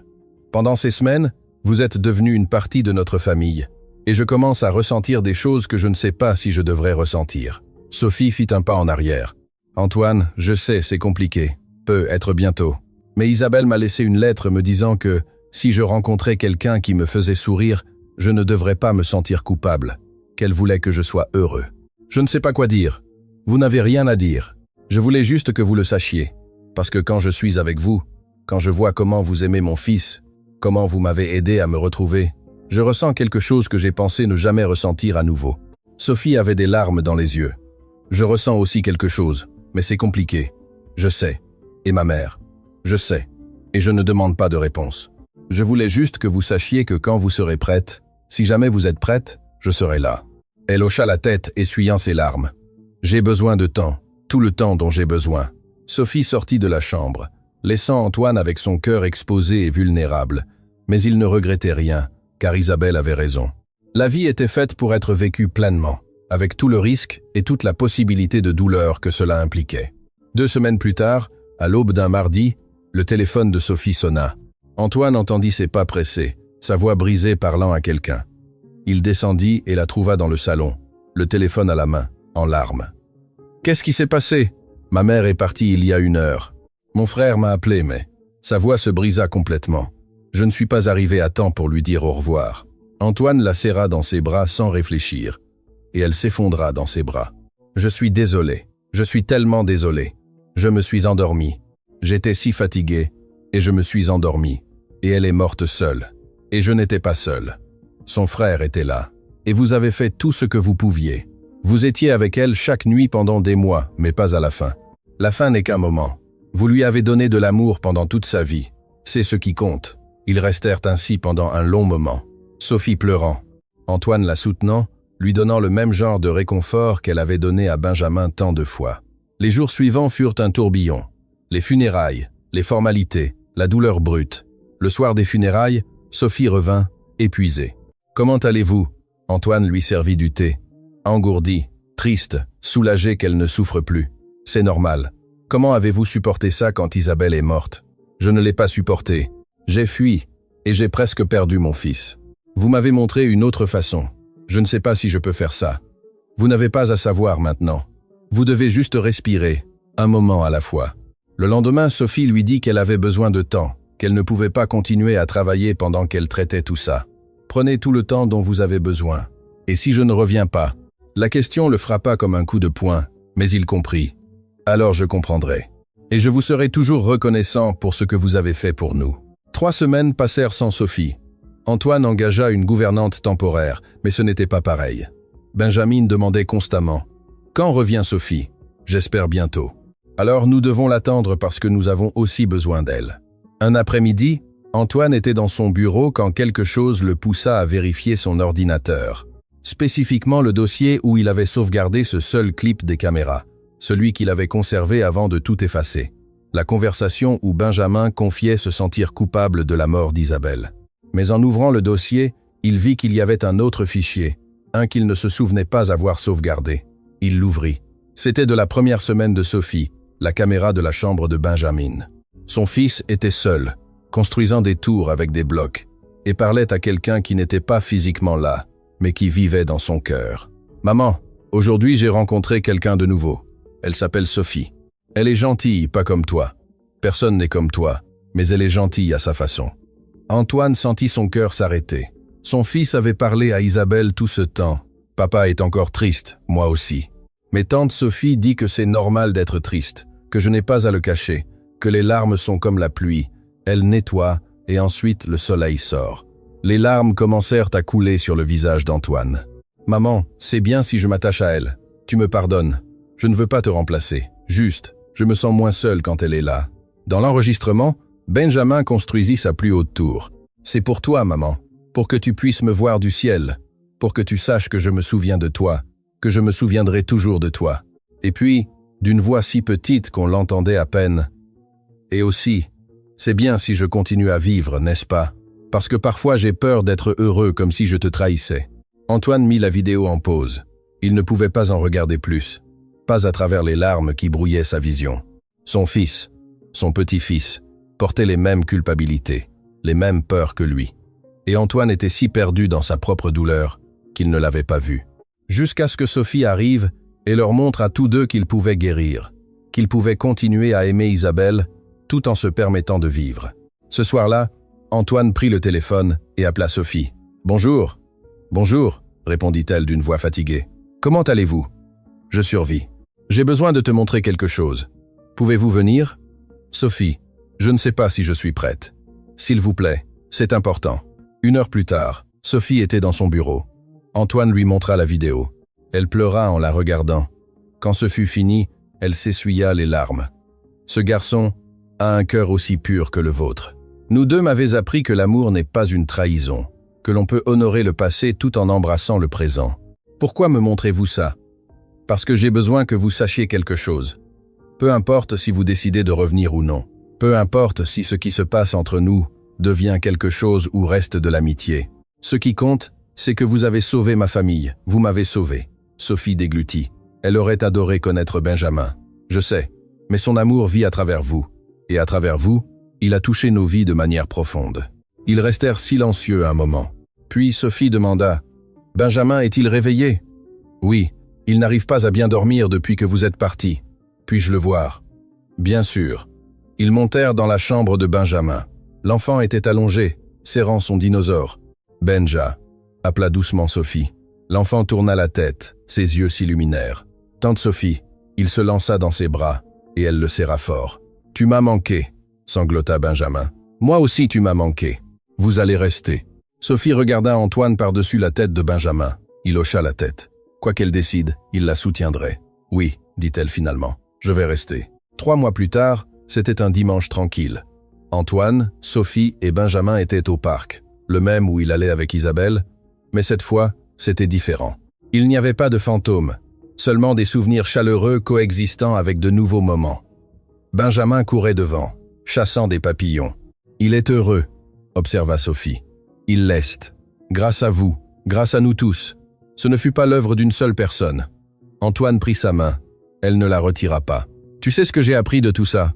Pendant ces semaines, vous êtes devenue une partie de notre famille, et je commence à ressentir des choses que je ne sais pas si je devrais ressentir. » Sophie fit un pas en arrière. « Antoine, je sais, c'est compliqué. Peut être bientôt. Mais Isabelle m'a laissé une lettre me disant que, si je rencontrais quelqu'un qui me faisait sourire, je ne devrais pas me sentir coupable, qu'elle voulait que je sois heureux. Je ne sais pas quoi dire. Vous n'avez rien à dire. Je voulais juste que vous le sachiez, parce que quand je suis avec vous, quand je vois comment vous aimez mon fils, comment vous m'avez aidé à me retrouver, je ressens quelque chose que j'ai pensé ne jamais ressentir à nouveau. » Sophie avait des larmes dans les yeux. « Je ressens aussi quelque chose, mais c'est compliqué. Je sais. Et ma mère. Je sais. Et je ne demande pas de réponse. Je voulais juste que vous sachiez que quand vous serez prête, si jamais vous êtes prête, je serai là. Elle hocha la tête, essuyant ses larmes. J'ai besoin de temps, tout le temps dont j'ai besoin. Sophie sortit de la chambre, laissant Antoine avec son cœur exposé et vulnérable. Mais il ne regrettait rien, car Isabelle avait raison. La vie était faite pour être vécue pleinement, avec tout le risque et toute la possibilité de douleur que cela impliquait. 2 semaines plus tard, à l'aube d'un mardi, le téléphone de Sophie sonna. Antoine entendit ses pas pressés, sa voix brisée parlant à quelqu'un. Il descendit et la trouva dans le salon, le téléphone à la main, en larmes. « Qu'est-ce qui s'est passé ? Ma mère est partie il y a 1 heure. Mon frère m'a appelé, mais... » Sa voix se brisa complètement. Je ne suis pas arrivé à temps pour lui dire au revoir. Antoine la serra dans ses bras sans réfléchir, et elle s'effondra dans ses bras. Je suis désolé, je suis tellement désolé. Je me suis endormi. J'étais si fatigué, et je me suis endormi. Et elle est morte seule. Et je n'étais pas seul. Son frère était là. Et vous avez fait tout ce que vous pouviez. Vous étiez avec elle chaque nuit pendant des mois, mais pas à la fin. La fin n'est qu'un moment. Vous lui avez donné de l'amour pendant toute sa vie. C'est ce qui compte. Ils restèrent ainsi pendant un long moment. Sophie pleurant. Antoine la soutenant, lui donnant le même genre de réconfort qu'elle avait donné à Benjamin tant de fois. Les jours suivants furent un tourbillon. Les funérailles, les formalités, la douleur brute. Le soir des funérailles, Sophie revint, épuisée. « Comment allez-vous » Antoine lui servit du thé. Engourdie, triste, soulagée qu'elle ne souffre plus. « C'est normal. Comment avez-vous supporté ça quand Isabelle est morte ?»« Je ne l'ai pas supporté. J'ai fui, et j'ai presque perdu mon fils. Vous m'avez montré une autre façon. Je ne sais pas si je peux faire ça. Vous n'avez pas à savoir maintenant. Vous devez juste respirer, un moment à la fois. » Le lendemain, Sophie lui dit qu'elle avait besoin de temps, qu'elle ne pouvait pas continuer à travailler pendant qu'elle traitait tout ça. « Prenez tout le temps dont vous avez besoin. Et si je ne reviens pas ?» La question le frappa comme un coup de poing, mais il comprit. « Alors je comprendrai. Et je vous serai toujours reconnaissant pour ce que vous avez fait pour nous. » 3 semaines passèrent sans Sophie. Antoine engagea une gouvernante temporaire, mais ce n'était pas pareil. Benjamin demandait constamment « Quand revient Sophie ? J'espère bientôt. » Alors nous devons l'attendre parce que nous avons aussi besoin d'elle. Un après-midi, Antoine était dans son bureau quand quelque chose le poussa à vérifier son ordinateur. Spécifiquement le dossier où il avait sauvegardé ce seul clip des caméras, celui qu'il avait conservé avant de tout effacer. La conversation où Benjamin confiait se sentir coupable de la mort d'Isabelle. Mais en ouvrant le dossier, il vit qu'il y avait un autre fichier, un qu'il ne se souvenait pas avoir sauvegardé. Il l'ouvrit. C'était de la première semaine de Sophie, la caméra de la chambre de Benjamin. Son fils était seul, construisant des tours avec des blocs, et parlait à quelqu'un qui n'était pas physiquement là, mais qui vivait dans son cœur. « Maman, aujourd'hui j'ai rencontré quelqu'un de nouveau. Elle s'appelle Sophie. Elle est gentille, pas comme toi. Personne n'est comme toi, mais elle est gentille à sa façon. » Antoine sentit son cœur s'arrêter. Son fils avait parlé à Isabelle tout ce temps. « Papa est encore triste, moi aussi. Mais tante Sophie dit que c'est normal d'être triste, que je n'ai pas à le cacher, que les larmes sont comme la pluie. Elle nettoie, et ensuite le soleil sort. » Les larmes commencèrent à couler sur le visage d'Antoine. « Maman, c'est bien si je m'attache à elle. Tu me pardonnes. Je ne veux pas te remplacer. Juste, je me sens moins seul quand elle est là. » Dans l'enregistrement, Benjamin construisit sa plus haute tour. « C'est pour toi, maman, pour que tu puisses me voir du ciel, pour que tu saches que je me souviens de toi, que je me souviendrai toujours de toi. » Et puis, d'une voix si petite qu'on l'entendait à peine. « Et aussi, c'est bien si je continue à vivre, n'est-ce pas ? Parce que parfois j'ai peur d'être heureux comme si je te trahissais. » Antoine mit la vidéo en pause. Il ne pouvait pas en regarder plus, pas à travers les larmes qui brouillaient sa vision. Son fils, son petit-fils, portait les mêmes culpabilités, les mêmes peurs que lui. Et Antoine était si perdu dans sa propre douleur qu'il ne l'avait pas vu. Jusqu'à ce que Sophie arrive et leur montre à tous deux qu'ils pouvaient guérir, qu'ils pouvaient continuer à aimer Isabelle tout en se permettant de vivre. Ce soir-là, Antoine prit le téléphone et appela Sophie. « Bonjour. »« Bonjour, » répondit-elle d'une voix fatiguée. « Comment allez-vous ?»« Je survis. J'ai besoin de te montrer quelque chose. Pouvez-vous venir ?»« Sophie, je ne sais pas si je suis prête. S'il vous plaît, c'est important. » 1 heure plus tard, Sophie était dans son bureau. Antoine lui montra la vidéo. Elle pleura en la regardant. Quand ce fut fini, elle s'essuya les larmes. « Ce garçon a un cœur aussi pur que le vôtre. Nous deux m'avez appris que l'amour n'est pas une trahison. que l'on peut honorer le passé tout en embrassant le présent. Pourquoi me montrez-vous ça? Parce que j'ai besoin que vous sachiez quelque chose. Peu importe si vous décidez de revenir ou non. Peu importe si ce qui se passe entre nous devient quelque chose ou reste de l'amitié. Ce qui compte, c'est que vous avez sauvé ma famille, vous m'avez sauvé. Sophie déglutit. Elle aurait adoré connaître Benjamin. Je sais, mais son amour vit à travers vous. Et à travers vous, il a touché nos vies de manière profonde. Ils restèrent silencieux un moment. Puis Sophie demanda « Benjamin est-il réveillé ?»« Oui, il n'arrive pas à bien dormir depuis que vous êtes parti. Puis-je le voir ?»« Bien sûr. » Ils montèrent dans la chambre de Benjamin. L'enfant était allongé, serrant son dinosaure. « Benja » appela doucement Sophie. L'enfant tourna la tête, ses yeux s'illuminèrent. « Tante Sophie », il se lança dans ses bras, et elle le serra fort. « Tu m'as manqué », sanglota Benjamin. « Moi aussi tu m'as manqué. Vous allez rester. » Sophie regarda Antoine par-dessus la tête de Benjamin. Il hocha la tête. Quoi qu'elle décide, il la soutiendrait. « Oui », dit-elle finalement, « je vais rester. » 3 mois plus tard, c'était un dimanche tranquille. Antoine, Sophie et Benjamin étaient au parc, le même où il allait avec Isabelle, mais cette fois, c'était différent. Il n'y avait pas de fantômes, seulement des souvenirs chaleureux coexistant avec de nouveaux moments. Benjamin courait devant, chassant des papillons. « Il est heureux », observa Sophie. « Il l'est. Grâce à vous, grâce à nous tous. Ce ne fut pas l'œuvre d'une seule personne. » Antoine prit sa main. Elle ne la retira pas. « Tu sais ce que j'ai appris de tout ça ?»«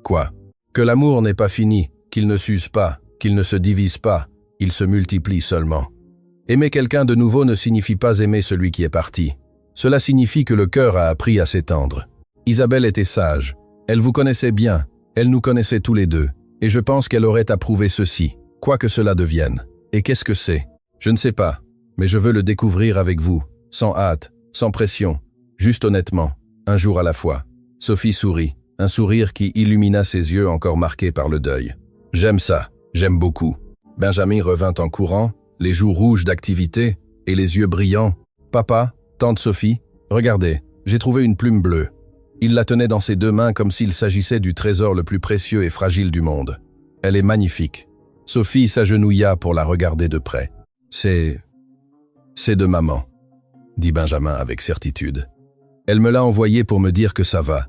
Quoi ?»« Que l'amour n'est pas fini, qu'il ne s'use pas, qu'il ne se divise pas, il se multiplie seulement. Aimer quelqu'un de nouveau ne signifie pas aimer celui qui est parti. Cela signifie que le cœur a appris à s'étendre. Isabelle était sage. Elle vous connaissait bien, elle nous connaissait tous les deux, et je pense qu'elle aurait approuvé ceci, quoi que cela devienne. Et qu'est-ce que c'est? Je ne sais pas, mais je veux le découvrir avec vous, sans hâte, sans pression, juste honnêtement, un jour à la fois. Sophie sourit, un sourire qui illumina ses yeux encore marqués par le deuil. J'aime ça, j'aime beaucoup. Benjamin revint en courant, les joues rouges d'activité et les yeux brillants. Papa, tante Sophie, regardez, j'ai trouvé une plume bleue. Il la tenait dans ses 2 mains comme s'il s'agissait du trésor le plus précieux et fragile du monde. Elle est magnifique. Sophie s'agenouilla pour la regarder de près. C'est de maman, dit Benjamin avec certitude. Elle me l'a envoyée pour me dire que ça va,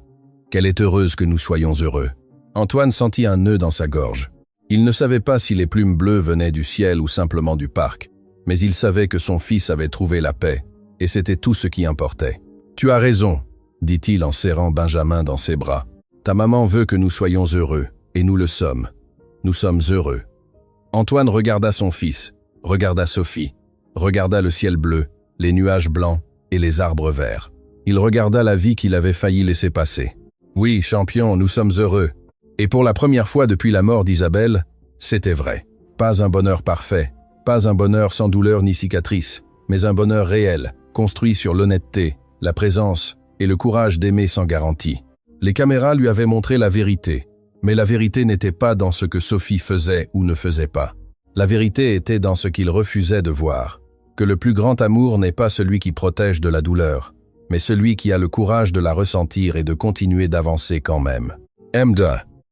qu'elle est heureuse que nous soyons heureux. Antoine sentit un nœud dans sa gorge. Il ne savait pas si les plumes bleues venaient du ciel ou simplement du parc, mais il savait que son fils avait trouvé la paix, et c'était tout ce qui importait. « Tu as raison », dit-il en serrant Benjamin dans ses bras. « Ta maman veut que nous soyons heureux, et nous le sommes. Nous sommes heureux. » Antoine regarda son fils, regarda Sophie, regarda le ciel bleu, les nuages blancs et les arbres verts. Il regarda la vie qu'il avait failli laisser passer. « Oui, champion, nous sommes heureux. » Et pour la première fois depuis la mort d'Isabelle, c'était vrai. Pas un bonheur parfait, pas un bonheur sans douleur ni cicatrice, mais un bonheur réel, construit sur l'honnêteté, la présence et le courage d'aimer sans garantie. Les caméras lui avaient montré la vérité, mais la vérité n'était pas dans ce que Sophie faisait ou ne faisait pas. La vérité était dans ce qu'il refusait de voir, que le plus grand amour n'est pas celui qui protège de la douleur, mais celui qui a le courage de la ressentir et de continuer d'avancer quand même. M2